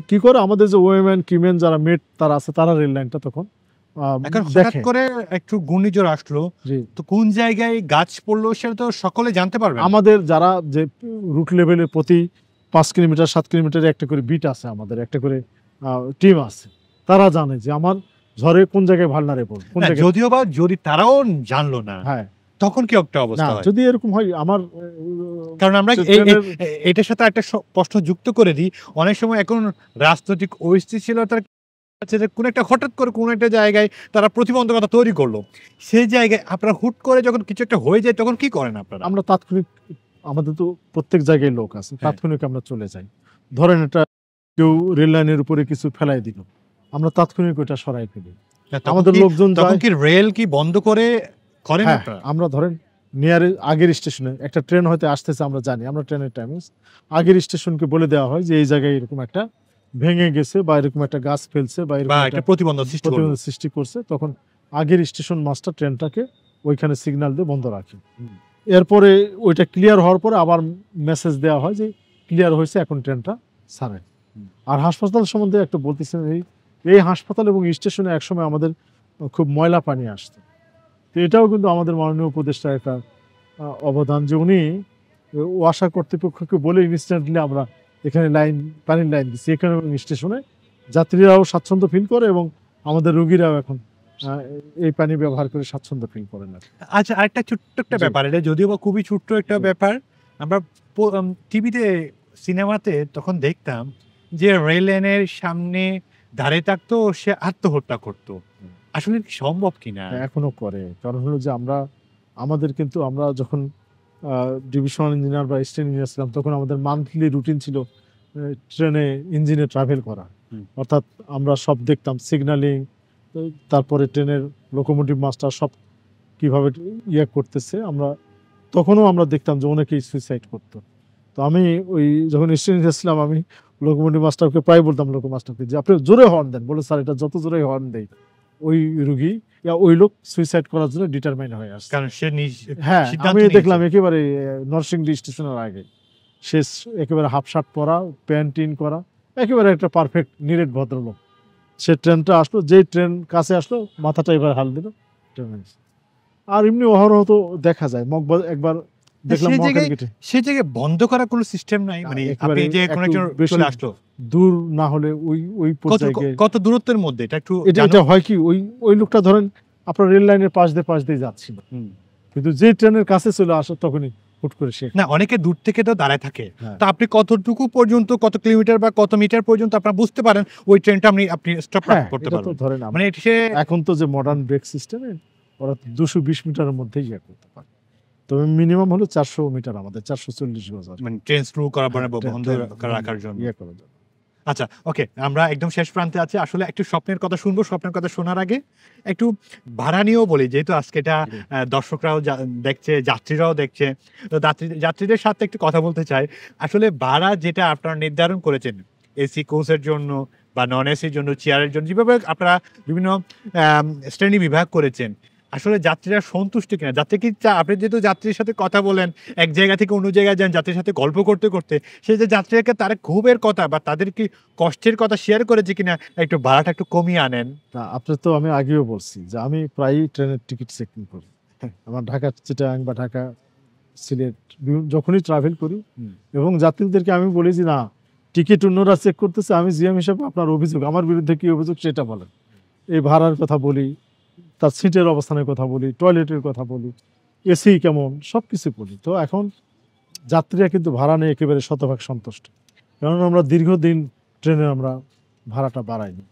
কি করে আমাদের যে ওয়েম্যান কিমেন যারা মেট তারা আছে, তারা রেল লাইনটা তখন এখন হঠাৎ করে একটু ঘূর্ণিঝড় আসলো, তো কোন জায়গায় গাছ পড়লো সেটা তো সকলে জানতে পারবে। আমাদের যারা যে রুট লেভেলে প্রতি 5 কিলোমিটার 7 কিলোমিটারে একটা করে বিট আছে, আমাদের একটা করে টিম আছে, তারা জানে যে আমার ঝড়ে কোন জায়গায় ভালনারেবল, কোন জায়গায়। যদিও বা যদি তারাও জানলো না, হ্যাঁ, তখন কি একটা অবস্থা হয়? যদি এরকম হয় আমার, কারণ আমরা এটার সাথে একটা প্রশ্ন যুক্ত করে দিই, অনেক সময় এখন রাজনৈতিক অস্থিতিশীলতার কোন একটা হঠাৎ করে কোন একটা জায়গায় তারা প্রতিবন্ধকতা তৈরি করলো, সেই জায়গায় আপনারা হুট করে যখন কিছু একটা হয়ে যায় তখন কি করেন আপনারা? আমরা তাৎক্ষণিক, আমাদের তো প্রত্যেক জায়গায় লোক আছে, তাৎক্ষণিক আমরা চলে যাই। ধরেন এটা কেউ রেল লাইনের উপরে কিছু ফেলাই দিল, আমরা তাৎক্ষণিক ওটা সরাই ফেলি। আমাদের লোকজন তখন কি রেল কি বন্ধ করে করেন আপনারা? আমরা ধরেন নিয়ার আগের স্টেশনে একটা ট্রেন হয়তো আসতেছে, আমরা জানি, আমরা ট্রেনের টাইমে আগের স্টেশনকে বলে দেওয়া হয় যে এই জায়গায় এরকম একটা ভেঙে গেছে বা এরকম একটা গাছ ফেলছে বা এরকম একটা প্রতিবন্ধক সৃষ্টি করছে, তখন আগের স্টেশন মাস্টার ট্রেনটাকে ওইখানে সিগন্যাল দিয়ে বন্ধ রাখে। এরপরে ওইটা ক্লিয়ার হওয়ার পরে আবার মেসেজ দেওয়া হয় যে ক্লিয়ার হয়েছে, এখন ট্রেনটা ছাড়ে। আর হাসপাতাল সম্বন্ধে একটা বলতেছেন, এই হাসপাতাল এবং স্টেশনে একসময় আমাদের খুব ময়লা পানি আসতো, তো এটাও কিন্তু আমাদের মাননীয় উপদেষ্টার একটা অবদান যে উনি ওয়াসা কর্তৃপক্ষকে বলে ইনস্ট্যান্টলি আমরা এখানে পানির লাইন দিচ্ছি, এখানে স্টেশনে যাত্রীরাও স্বাচ্ছন্দ্য ফিল করে এবং আমাদের রোগীরাও এখন এই পানি ব্যবহার করে স্বাচ্ছন্দ্য ফিল করেন না। আচ্ছা, আরেকটা ছোট্ট একটা ব্যাপার, এটা যদিও বা খুবই ছোট্ট একটা ব্যাপার, আমরা টিভিতে সিনেমাতে তখন দেখতাম যে রেল লাইনের সামনে দাঁড়িয়ে থাকতো, সে আত্মহত্যা করতো। আসলে কি সম্ভব কিনা? এখনো করে, কারণ হলো যে আমরা যখন ডিভিশনাল ইঞ্জিনিয়ার বা স্টেশন ইঞ্জিনিয়ার ছিলাম, তখন আমাদের মান্থলি রুটিন ছিল ট্রেনে ইঞ্জিনে ট্রাভেল করা। অর্থাৎ আমরা সব দেখতাম সিগন্যালিং, তারপরে ট্রেনের লোকোমোটিভ মাস্টার সব কিভাবে করতেছে। তখনও আমরা দেখতাম যে অনেকেই সুইসাইড করতো। তো আমি যখন স্টেশন ইঞ্জিনিয়ার ছিলাম, আমি লোকোমোটিভ মাস্টারকে প্রায় বলতাম, মাস্টারকে যে আপনি জোরে হর্ন দেন, বলে স্যার এটা যত জোরে হর্ন দেয় ওই রুগী ওই লোক সুইসাইড করার জন্য ডিটারমাইন হয়ে আসছে। কারণ সে হ্যাঁ, আমি দেখলাম একেবারে নরসিংদী স্টেশনের আগে সে একেবারে হাফ শার্ট পরা, প্যান্ট ইন করা, একেবারে একটা পারফেক্ট নিরেট ভদ্রলোক। সে ট্রেনটা আসলো, যেই ট্রেন কাছে আসলো মাথাটা এবার হাল দিল, ট্রেন। আর এমনি অহরহ তো দেখা যায়। মগবাজার একবার দেখলাম সে জায়গায় বন্ধ করার কোনো সিস্টেম নাই, মানে আপনি যে কোনো একটা চলে আসলো দূর না হলে ওই পর্যায়ে কত দূরত্বের মধ্যে এটা একটু এটা হয় কি, ওই লোকটা ধরেন আপনার রেল লাইনের পাশ দিয়ে যাচ্ছিল, কিন্তু যে ট্রেনের কাছে চলে আসে তখনই হুট করে সে না, অনেকে দূর থেকে তো দাঁড়ায় থাকে। তো আপনি কতটুকু পর্যন্ত, কত কিলোমিটার বা কত মিটার পর্যন্ত আপনারা বুঝতে পারেন ওই ট্রেনটা আপনি স্টপ করতে পারবেন? ধরেন মানে এখন তো যে মডার্ন ব্রেক সিস্টেমে ওরা 220 মিটারের মধ্যেই করতে পারে। তবে মিনিমাম হলো 400 মিটার, আমাদের 440 গজ, মানে ট্রেন স্লো করার পরে বন্ধ রাখার জন্য। আচ্ছা, ওকে, আমরা একদম শেষ প্রান্তে আছি। আসলে একটু স্বপ্নের কথা শুনবো। স্বপ্নের কথা শোনার আগে একটু ভাড়া নিয়েও বলি, যেহেতু আজকে এটা দর্শকরাও দেখছে, যাত্রীরাও দেখছে, তো যাত্রীদের সাথে একটু কথা বলতে চাই। আসলে ভাড়া যেটা আপনারা নির্ধারণ করেছেন এসি কোচের জন্য বা নন এসির জন্য, চেয়ারের জন্য, যেভাবে আপনারা বিভিন্ন শ্রেণী বিভাগ করেছেন, আসলে যাত্রীরা সন্তুষ্ট কিনা? যাত্রী কি আপনি যেহেতু যাত্রীর সাথে কথা বলেন, এক জায়গা থেকে অন্য জায়গায় যান যাত্রীর সাথে গল্প করতে করতে, সেই যে যাত্রীকে তারা ক্ষোভের কথা বা তাদের কি কষ্টের কথা শেয়ার করেছে কিনা, একটু ভাড়াটা একটু কমিয়ে আনেন। না, আপনি তো, আমি আগেও বলছি যে আমি প্রায়ই ট্রেনের টিকিট চেকিং করি। আমার ঢাকা চিটাগাং বা ঢাকা সিলেট যখনই ট্রাভেল করি, এবং যাত্রীদেরকে আমি বলি যে না, টিকিট অন্যরা চেক করতেছে, আমি জিএম হিসাবে আপনার অভিযোগ, আমার বিরুদ্ধে কি অভিযোগ সেটা বলেন। এই ভাড়ার কথা বলি, তার সিটের অবস্থানের কথা বলি, টয়লেটের কথা বলি, এসি কেমন, সব কিছু বলি। তো এখন যাত্রীরা কিন্তু ভাড়া নিয়ে একেবারে শতভাগ সন্তুষ্ট, কারণ আমরা দীর্ঘদিন ট্রেনে আমরা ভাড়াটা বাড়াইনি।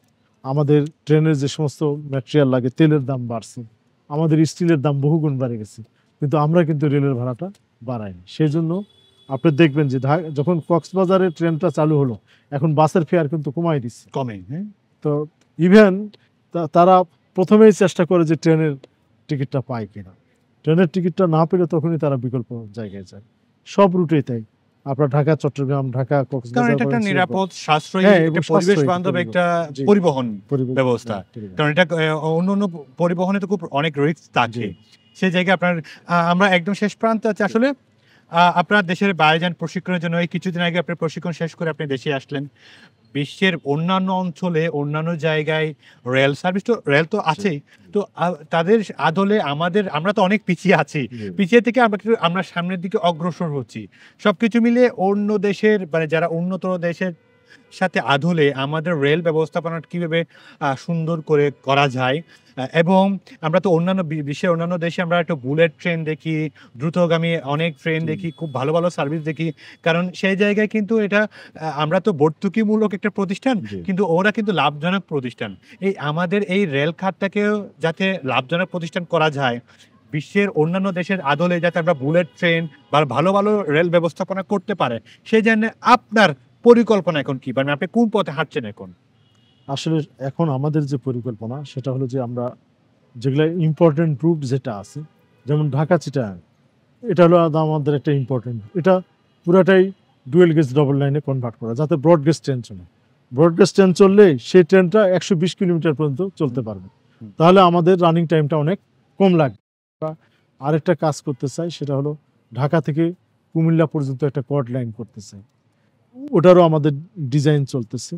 আমাদের ট্রেনের যে সমস্ত ম্যাটেরিয়াল লাগে, তেলের দাম বাড়ছে, আমাদের স্টিলের দাম বহুগুণ বেড়ে গেছে, কিন্তু আমরা কিন্তু রেলের ভাড়াটা বাড়াইনি। সেই জন্য আপনি দেখবেন যে যখন কক্সবাজারের ট্রেনটা চালু হলো, এখন বাসের ফেয়ার কিন্তু কমাই দিচ্ছে, তো ইভেন তারা প্রথমেই চেষ্টা করে যে ট্রেনের টিকিটটা পায় কিনা। ট্রেনের টিকিটটা না পেলে তখনই তারা বিকল্প জায়গায় যায়। সব রুটেই তাই, আপনার ঢাকা চট্টগ্রাম, ঢাকা কক্সবাজার, এটা একটা নিরাপদ, সাশ্রয়ী, পরিবেশ বান্ধব একটা পরিবহন ব্যবস্থা। কারণ এটা অন্য পরিবহনে তো খুব অনেক রিস্ক থাকে, সেই জায়গায় আমরা একদম শেষ প্রান্তে আছি। আসলে আপনার দেশের বাইরে যান প্রশিক্ষণের জন্য, এই কিছুদিন আগে আপনার প্রশিক্ষণ শেষ করে আপনি দেশে আসলেন। বিশ্বের অন্যান্য অঞ্চলে, অন্যান্য জায়গায় রেল সার্ভিস তো আছেই, তো তাদের আদলে আমরা তো অনেক পিছিয়ে আছি, পিছিয়ে থেকে আমরা সামনের দিকে অগ্রসর হচ্ছি। সবকিছু মিলে অন্য দেশের, মানে যারা উন্নত দেশের সাথে আদলে আমাদের রেল ব্যবস্থাপনা কিভাবে সুন্দর করে করা যায়। এবং আমরা তো বিশ্বের অন্যান্য দেশে আমরা একটা বুলেট ট্রেন দেখি, দ্রুতগামী অনেক ট্রেন দেখি, খুব ভালো ভালো সার্ভিস দেখি, কারণ সেই জায়গায় কিন্তু এটা আমরা তো ভর্তুকিমূলক একটা প্রতিষ্ঠান, কিন্তু ওরা কিন্তু লাভজনক প্রতিষ্ঠান। আমাদের এই রেল খাতটাকেও যাতে লাভজনক প্রতিষ্ঠান করা যায়, বিশ্বের অন্যান্য দেশের আদলে যাতে আমরা বুলেট ট্রেন বা ভালো ভালো রেল ব্যবস্থাপনা করতে পারে, সেই জন্য আপনার পরিকল্পনা এখন কি, মানে আপনি কোন পথে হাঁটছেন এখন? আসলে এখন আমাদের যে পরিকল্পনা সেটা হলো যে আমরা যেগুলো ইম্পর্টেন্ট রুট যেটা আছে, যেমন ঢাকা চিটাগাং, এটা হলো আমাদের একটা ইম্পর্টেন্ট, এটা পুরাটাই ডুয়েল গেজ ডবল লাইনে কনভার্ট করা, যাতে ব্রড গেজ ট্রেন চলে। ব্রড গেজ ট্রেন চললে সেই ট্রেনটা 120 কিলোমিটার পর্যন্ত চলতে পারবে, তাহলে আমাদের রানিং টাইমটা অনেক কম লাগবে। আরেকটা কাজ করতে চাই, সেটা হলো ঢাকা থেকে কুমিল্লা পর্যন্ত একটা কর্ড লাইন করতে চাই, ওটারও আমাদের ডিজাইন চলতেছে।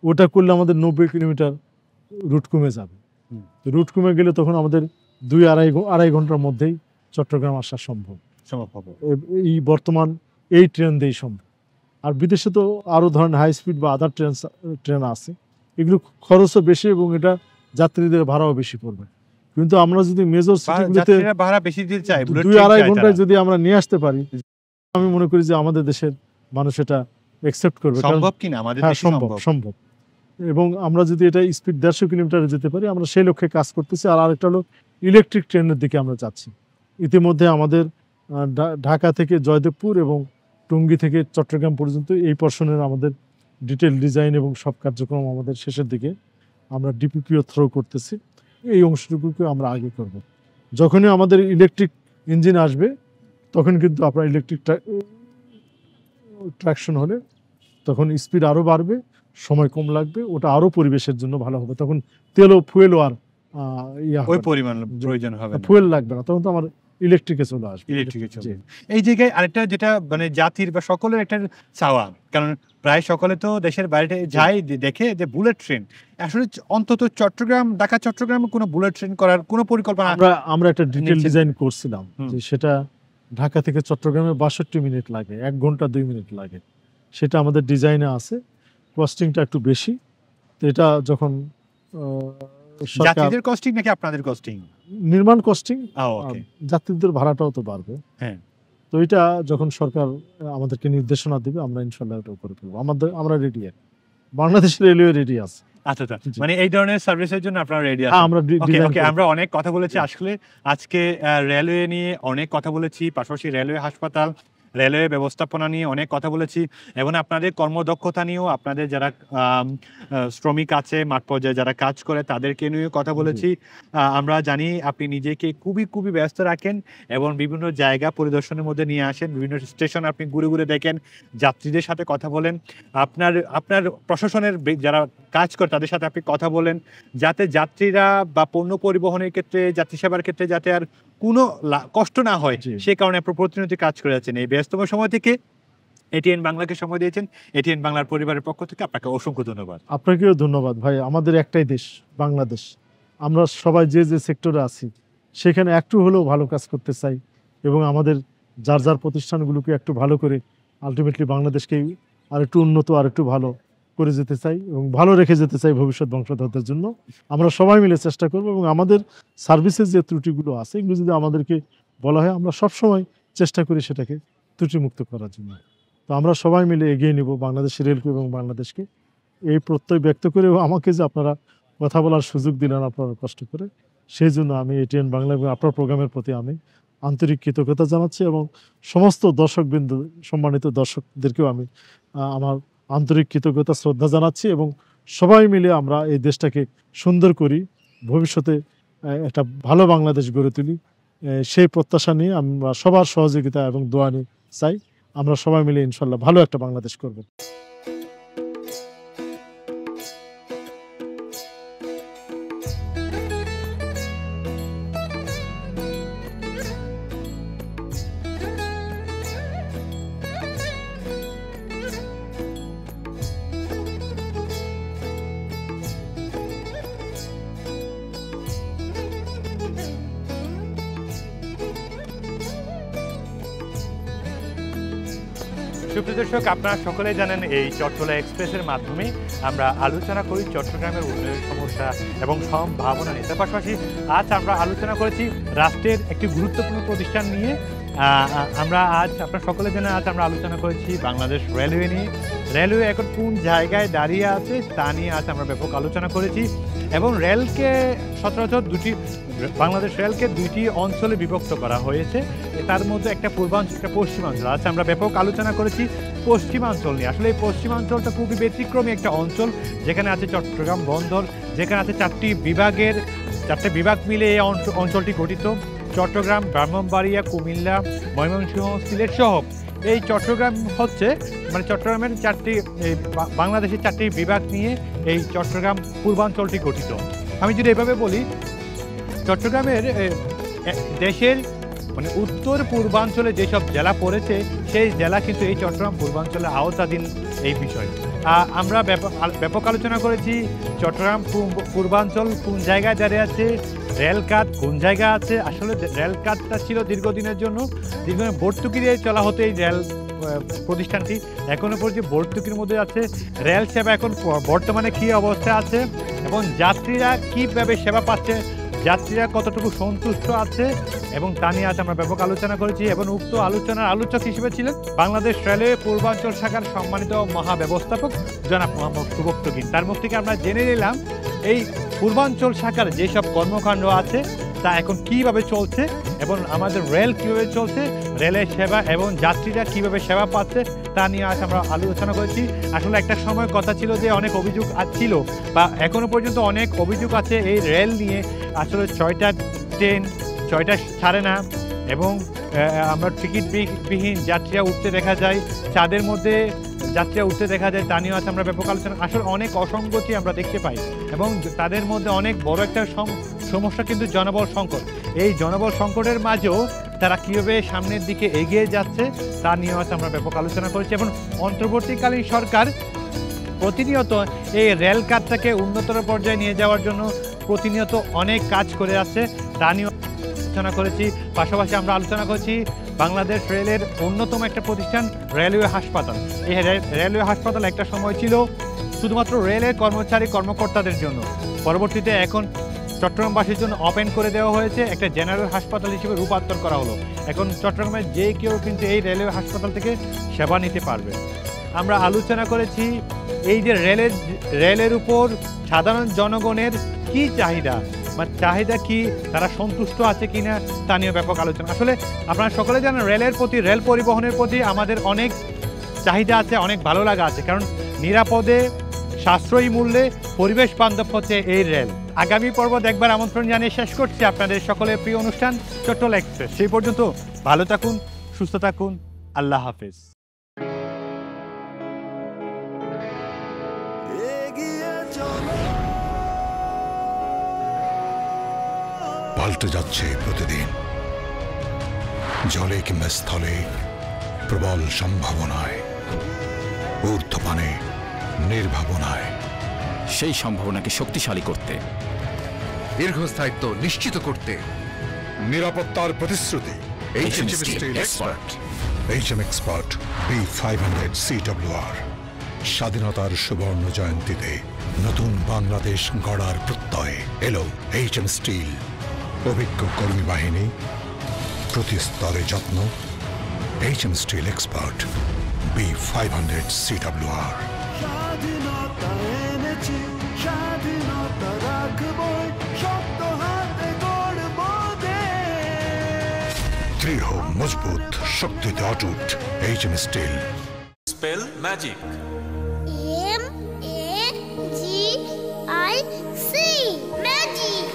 ওটা করলে আমাদের 90 কিলোমিটার রুট কমে যাবে। রুট কমে গেলে তখন আমাদের 2-2.5 ঘন্টার মধ্যেই চট্টগ্রাম আসা সম্ভব হবে। এই বর্তমান এই ট্রেন দিয়েই সম্ভব। আর বিদেশে তো আরও ধরেন হাই স্পিড বা আদার ট্রেন আছে, এগুলো খরচও বেশি এবং এটা যাত্রীদের ভাড়াও বেশি পড়বে। কিন্তু আমরা যদি মেজর সিটিগুলোতে যাত্রীরা ভাড়া বেশি দিতে চায়, বুলেট ট্রেন 2-2.5 চায় ঘন্টায় তারা। যদি আমরা নিয়ে আসতে পারি, আমি মনে করি যে আমাদের দেশের মানুষ এটা অ্যাকসেপ্ট করবে। কারণ- সম্ভব কিনা আমাদের হ্যাঁ, দেশে সম্ভব সম্ভব? সম্ভব। এবং আমরা যদি এটা স্পিড 150 কিলোমিটারে যেতে পারি, আমরা সেই লক্ষ্যে কাজ করতেছি। আর আরেকটা হলো ইলেকট্রিক ট্রেনের দিকে আমরা যাচ্ছি। ইতিমধ্যে আমাদের ঢাকা থেকে জয়দেবপুর এবং টঙ্গী থেকে চট্টগ্রাম পর্যন্ত এই পোর্শনের আমাদের ডিটেল ডিজাইন এবং সব কার্যক্রম আমাদের শেষের দিকে আমরা ডিপিপিও থ্রো করতেছি। এই অংশটুকুকে আমরা আগে করব। যখনই আমাদের ইলেকট্রিক ইঞ্জিন আসবে তখন কিন্তু আপনার ইলেকট্রিক ট্র্যাকশন হলে তখন স্পিড আরও বাড়বে, সময় কম লাগবে, ওটা আরও পরিবেশের জন্য ভালো হবে। তখন ফুয়েলও আর ওই পরিমাণ প্রয়োজন হবে না। ফুয়েল লাগবে না, তখন তো আমার ইলেকট্রিকে চলে আসবে। ইলেকট্রিকে চলবে। এই জায়গায় আরেকটা যেটা মানে জাতির বা সকলের একটা চাওয়া, কারণ প্রায় সকলে তো দেশের বাইরে যায় দেখে যে বুলেট ট্রেন, আসলে অন্তত চট্টগ্রাম, ঢাকা চট্টগ্রামে কোনো বুলেট ট্রেন করার কোনো পরিকল্পনা আমরা একটা ডিটেল ডিজাইন করছিলাম যে সেটা ঢাকা থেকে চট্টগ্রামে 62 মিনিট লাগে, 1 ঘন্টা 2 মিনিট লাগে। সেটা আমাদের ডিজাইনে আছে, কস্টিংটা একটু বেশি। তো এটা যখন যাত্রীদের কস্টিং নাকি আপনাদের কস্টিং? নির্মাণ কস্টিং, ওকে। যাত্রীদের ভাড়াটাও তো বাড়বে। হ্যাঁ, তো এটা যখন সরকার আমাদেরকে নির্দেশনা দিবে আমরা ইনশাল্লাহ এটা করে ফেলবো। আমরা রেডি, বাংলাদেশ রেলওয়ে রেডি আছে। আচ্ছা আচ্ছা, মানে এই ধরনের সার্ভিসের জন্য আপনারা রেডি আছেন? আমরা ওকে, আমরা অনেক কথা বলেছি আসলে আজকে রেলওয়ে নিয়ে অনেক কথা বলেছি, পাশাপাশি রেলওয়ে হাসপাতাল, রেলওয়ে ব্যবস্থাপনা নিয়ে অনেক কথা বলেছি, এবং আপনাদের কর্মদক্ষতা নিয়েও, আপনাদের যারা শ্রমিক আছে মাঠ পর্যায়ে যারা কাজ করে তাদেরকে নিয়েও কথা বলেছি। আমরা জানি আপনি নিজেকে খুবই খুবই ব্যস্ত রাখেন এবং বিভিন্ন জায়গা পরিদর্শনের মধ্যে নিয়ে আসেন, বিভিন্ন স্টেশন আপনি ঘুরে ঘুরে দেখেন, যাত্রীদের সাথে কথা বলেন, আপনার প্রশাসনের যারা কাজ করে তাদের সাথে আপনি কথা বলেন, যাতে যাত্রীরা বা পণ্য পরিবহনের ক্ষেত্রে, যাত্রী সেবার ক্ষেত্রে যাতে আর কোনো কষ্ট না হয়, সে কারণে আপনি প্রতিনিয়ত কাজ করে যাচ্ছেন। এই ব্যস্তম সময় থেকে এটিএন বাংলাকে সময় দিয়েছেন। এটিএন বাংলার পরিবারের পক্ষ থেকে আপনাকে অসংখ্য ধন্যবাদ। আপনাকেও ধন্যবাদ ভাই। আমাদের একটাই দেশ বাংলাদেশ, আমরা সবাই যে যে সেক্টরে আছি সেখানে একটু হলেও ভালো কাজ করতে চাই এবং আমাদের যার যার প্রতিষ্ঠানগুলোকে একটু ভালো করে আলটিমেটলি বাংলাদেশকে আর একটু উন্নত, আর একটু ভালো করে যেতে চাই এবং ভালো রেখে যেতে চাই ভবিষ্যৎ বংশধরদের জন্য। আমরা সবাই মিলে চেষ্টা করব এবং আমাদের সার্ভিসের যে ত্রুটিগুলো আছে এগুলো যদি আমাদেরকে বলা হয়, আমরা সবসময় চেষ্টা করি সেটাকে ত্রুটিমুক্ত করার জন্য। তো আমরা সবাই মিলে এগিয়ে নিব বাংলাদেশ রেলকে এবং বাংলাদেশকে, এই প্রত্যয় ব্যক্ত করে আমাকে যে আপনারা কথা বলার সুযোগ দিলেন আপনারা কষ্ট করে, সেই জন্য আমি এটিএন বাংলা এবং আপনার প্রোগ্রামের প্রতি আমি আন্তরিক কৃতজ্ঞতা জানাচ্ছি এবং সমস্ত দর্শকবৃন্দ, সম্মানিত দর্শকদেরকেও আমি আমার আন্তরিক কৃতজ্ঞতা শ্রদ্ধা জানাচ্ছি এবং সবাই মিলে আমরা এই দেশটাকে সুন্দর করি, ভবিষ্যতে একটা ভালো বাংলাদেশ গড়ে তুলি, সেই প্রত্যাশা নিয়ে আমরা সবার সহযোগিতা এবং দোয়া নিয়ে চাই। আমরা সবাই মিলে ইনশাল্লাহ ভালো একটা বাংলাদেশ করব। সুপ্রিয় দর্শক, আপনারা সকলেই জানেন এই চট্টলা এক্সপ্রেসের মাধ্যমে আমরা আলোচনা করি চট্টগ্রামের উন্নয়নের সমস্যা এবং সম্ভাবনা নিয়ে। তার পাশাপাশি আজ আমরা আলোচনা করেছি রাষ্ট্রের একটি গুরুত্বপূর্ণ প্রতিষ্ঠান নিয়ে। আমরা আজ আপনারা সকলে জানেন আজ আমরা আলোচনা করেছি বাংলাদেশ রেলওয়ে নিয়ে। রেলওয়ে এখন কোন জায়গায় দাঁড়িয়ে আছে তা নিয়ে আজ আমরা ব্যাপক আলোচনা করেছি এবং রেলকে সচরাচর বাংলাদেশ রেলকে দুইটি অঞ্চলে বিভক্ত করা হয়েছে, তার মধ্যে একটা পূর্বাঞ্চল, একটা পশ্চিমাঞ্চল। আজ আমরা ব্যাপক আলোচনা করেছি পশ্চিমাঞ্চল নিয়ে। আসলে এই পশ্চিমাঞ্চলটা খুবই ব্যতিক্রমী একটা অঞ্চল, যেখানে আছে চট্টগ্রাম বন্দর, যেখানে আছে 4টি বিভাগ মিলে এই অঞ্চলটি গঠিত। চট্টগ্রাম, ব্রাহ্মণবাড়িয়া, কুমিল্লা, ময়মনসিংহ, সিলেট সহ এই চট্টগ্রাম হচ্ছে মানে চট্টগ্রামের বাংলাদেশের 4টি বিভাগ নিয়ে এই চট্টগ্রাম পূর্বাঞ্চলটি গঠিত। আমি যদি এভাবে বলি, চট্টগ্রামের দেশের মানে উত্তর পূর্বাঞ্চলে যেসব জেলা পড়েছে সেই জেলা কিন্তু এই চট্টগ্রাম পূর্বাঞ্চলের আওতাধীন এই বিষয়। আমরা ব্যাপক আলোচনা করেছি চট্টগ্রাম পূর্বাঞ্চল কোন জায়গায় দাঁড়িয়ে আছে, রেলকাট কোন জায়গায় আছে। আসলে রেলকাটটা ছিল দীর্ঘদিনের জন্য ভর্তুকি দিয়ে চলা হতো এই প্রতিষ্ঠানটি এখনো পর্যন্ত ভর্তুকির মধ্যে আছে। রেল সেবা এখন বর্তমানে কী অবস্থায় আছে এবং যাত্রীরা কীভাবে সেবা পাচ্ছে, যাত্রীরা কতটুকু সন্তুষ্ট আছে এবং তা নিয়ে আজ আমরা ব্যাপক আলোচনা করেছি। এবং উক্ত আলোচনার আলোচক হিসেবে ছিলেন বাংলাদেশ রেলওয়ে পূর্বাঞ্চল শাখার সম্মানিত মহাব্যবস্থাপক জনাব মোহাম্মদ সুবক্তগিন। তার মুখ থেকে আমরা জেনে নিলাম এই পূর্বাঞ্চল শাখার যেসব কর্মকাণ্ড আছে তা এখন কীভাবে চলছে এবং আমাদের রেল কীভাবে চলছে, রেলের সেবা এবং যাত্রীরা কীভাবে সেবা পাচ্ছে তা নিয়ে আজ আমরা আলোচনা করেছি। আসলে একটা সময় কথা ছিল যে অনেক অভিযোগ ছিল বা এখনও পর্যন্ত অনেক অভিযোগ আছে এই রেল নিয়ে। আসলে 6টা ট্রেন 6টা ছাড়ে না এবং আমরা টিকিট বিহীন যাত্রীরা উঠতে দেখা যায়, চাঁদের মধ্যে যাত্রীরা উঠতে দেখা যায়, তা নিয়েও আছে আমরা ব্যাপক আলোচনা। আসলে অনেক অসঙ্গতি আমরা দেখতে পাই এবং তাদের মধ্যে অনেক বড় একটা সমস্যা কিন্তু জনবল সংকট। এই জনবল সংকটের মাঝেও তারা কীভাবে সামনের দিকে এগিয়ে যাচ্ছে তা নিয়েও আছে আমরা ব্যাপক আলোচনা করেছি। এবং অন্তর্বর্তীকালীন সরকার প্রতিনিয়ত এই রেল খাতটাকে উন্নতর পর্যায়ে নিয়ে যাওয়ার জন্য প্রতিনিয়ত অনেক কাজ করে আসছে, তা নিয়েও আলোচনা করেছি। পাশাপাশি আমরা আলোচনা করেছি বাংলাদেশ রেলের অন্যতম একটা প্রতিষ্ঠান রেলওয়ে হাসপাতাল। এই রেলওয়ে হাসপাতাল একটা সময় ছিল শুধুমাত্র রেলের কর্মকর্তাদের জন্য, পরবর্তীতে এখন চট্টগ্রামবাসীর জন্য ওপেন করে দেওয়া হয়েছে, একটা জেনারেল হাসপাতাল হিসেবে রূপান্তর করা হলো। এখন চট্টগ্রামের যে কেউ কিন্তু এই রেলওয়ে হাসপাতাল থেকে সেবা নিতে পারবে। আমরা আলোচনা করেছি এই যে রেলের উপর সাধারণ জনগণের কি চাহিদা বা চাহিদা কি, তারা সন্তুষ্ট আছে কিনা তা নিয়ে ব্যাপক আলোচনা। আসলে আপনারা সকলে জানেন রেলের প্রতি, রেল পরিবহনের প্রতি আমাদের অনেক চাহিদা আছে, অনেক ভালো লাগা আছে, কারণ নিরাপদে সাশ্রয়ী মূল্যে পরিবেশ বান্ধব হচ্ছে এই রেল। আগামী পর্ব দেখবার আমন্ত্রণ জানিয়ে শেষ করছি আপনাদের সকলের প্রিয় অনুষ্ঠান চট্টল এক্সপ্রেস। সেই পর্যন্ত ভালো থাকুন, সুস্থ থাকুন, আল্লাহ হাফেজ। পাল্টে যাচ্ছে প্রতিদিন, জলে কিংবা স্থলে প্রবল সম্ভাবনায়, ঊর্ধ্বপানে নির্ভাবনায়। সেই সম্ভাবনাকে শক্তিশালী করতে, দীর্ঘস্থায়িত্ব নিশ্চিত করতে, নিরাপত্তার প্রতিশ্রুতি HM Steel Expert। HM Expert B500 CWR। স্বাধীনতার সুবর্ণ জয়ন্তীতে নতুন বাংলাদেশ গড়ার প্রত্যয় এলো HM স্টিল। অভিজ্ঞ কর্মী বাহিনী, প্রতি স্তরে যত্ন। HM Steel Expert B500 CWR। স্বাধীনতা এনেছি, স্বাধীনতা রাখবই, শক্ত হাতে গড়ব দেশ। দৃঢ় মজবুত, শক্তিতে অটুট HM Steel। Spell magic. MAGIC magic.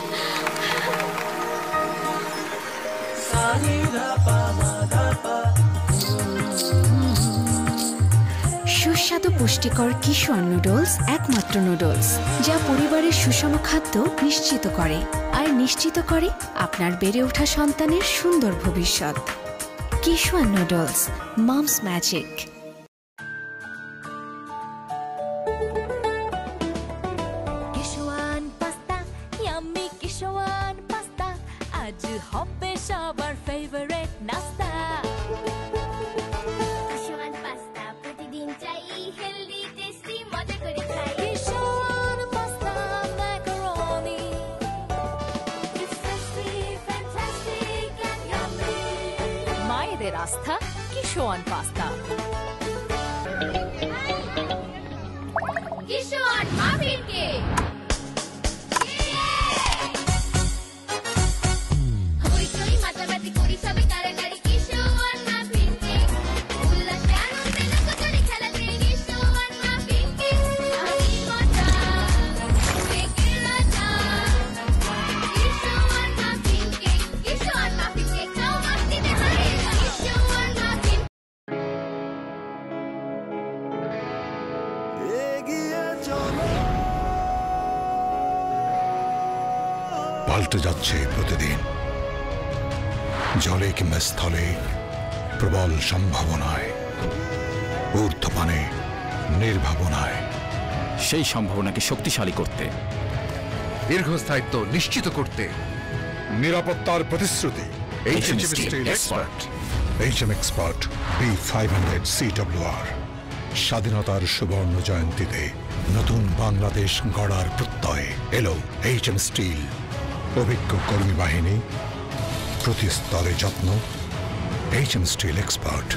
সুস্বাদু পুষ্টিকর কিশোর নুডলস একমাত্র নুডলস যা পরিবারের সুষম খাদ্য নিশ্চিত করে আর নিশ্চিত করে আপনার বেড়ে ওঠা সন্তানের সুন্দর ভবিষ্যৎ। কিশোর noodles, moms magic. Kishwan pasta, yummy Kishwan pasta, আজ হবে সবার ফেভারিট নাস্তা। কিশোয়ান পাস্তা প্রতিদিন চাই, হেলদি টেস্টি মজা করে খাই। Kishwan pasta macaroni, It's tasty, fantastic and yummy। মায়েদের আস্থা Kishwan pasta. Kishwan muffin cake. হইচই মাতামাতি করি সবে কারাকারি, কিশোয়ান মাফিন কেক। উল্লাসে আনন্দে লোকজনে খেলাতে, কিশোয়ান মাফিন কেক। আমি মজা, কেকের রাজা। কিশোয়ান মাফিন কেক, কিশোয়ান মাফিন কেক, নাও মাস্তিতে হারিয়ে যাও। কিশোয়ান মাফিন। পাল্টে যাচ্ছে প্রতিদিন, জলে কিংবা স্থলে প্রবল সম্ভাবনায়, ঊর্ধ্বপানে নির্ভাবনায়। সেই সম্ভাবনাকে শক্তিশালী করতে, দীর্ঘস্থায়িত্ব নিশ্চিত করতে, নিরাপত্তার প্রতিশ্রুতি HM Steel Expert। HM Expert B500 CWR স্বাধীনতার সুবর্ণ জয়ন্তীতে নতুন বাংলাদেশ গড়ার প্রত্যয় এলো HM স্টিল। অভিজ্ঞ কর্মী বাহিনী, প্রতি স্তরে যত্ন। HM steel expert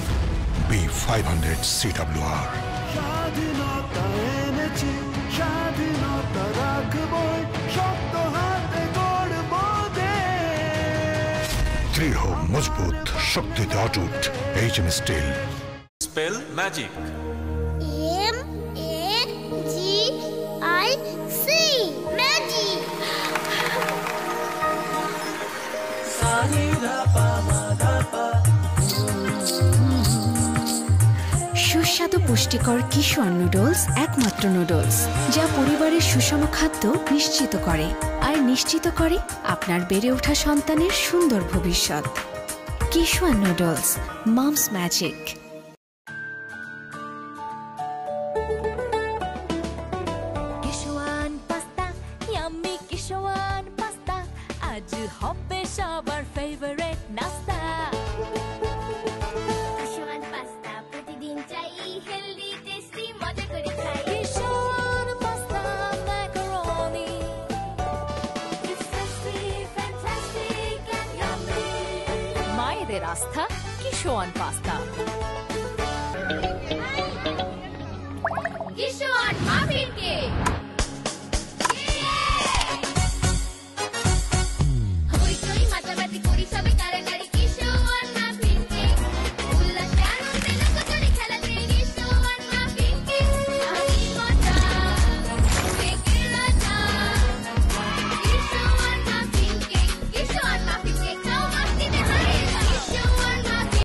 B500 CWR। স্বাধীনতা এনেছি, স্বাধীনতা রাখবই, শক্ত হাতে গড়ব দেশ। দৃঢ়, মজবুত, শক্তিতে অটুট। HM steel. Spell magic. MAGIC magic. সুস্বাদু পুষ্টিকর কিশোর নুডলস একমাত্র নুডলস যা পরিবারের সুষম খাদ্য নিশ্চিত করে আর নিশ্চিত করে আপনার বেড়ে ওঠা সন্তানের সুন্দর ভবিষ্যৎ। কিশোর noodles, moms magic. Kishwan pasta, yummy Kishwan pasta, আজ হবে সবার ফেভারিট নাস্তা। কিশোয়ান পাস্তা প্রতিদিন চাই, হেলদি টেস্টি মজা করে খাই। Kishwan pasta macaroni, It's tasty, fantastic and yummy। মায়েদের আস্থা কিশোয়ান পাস্তা।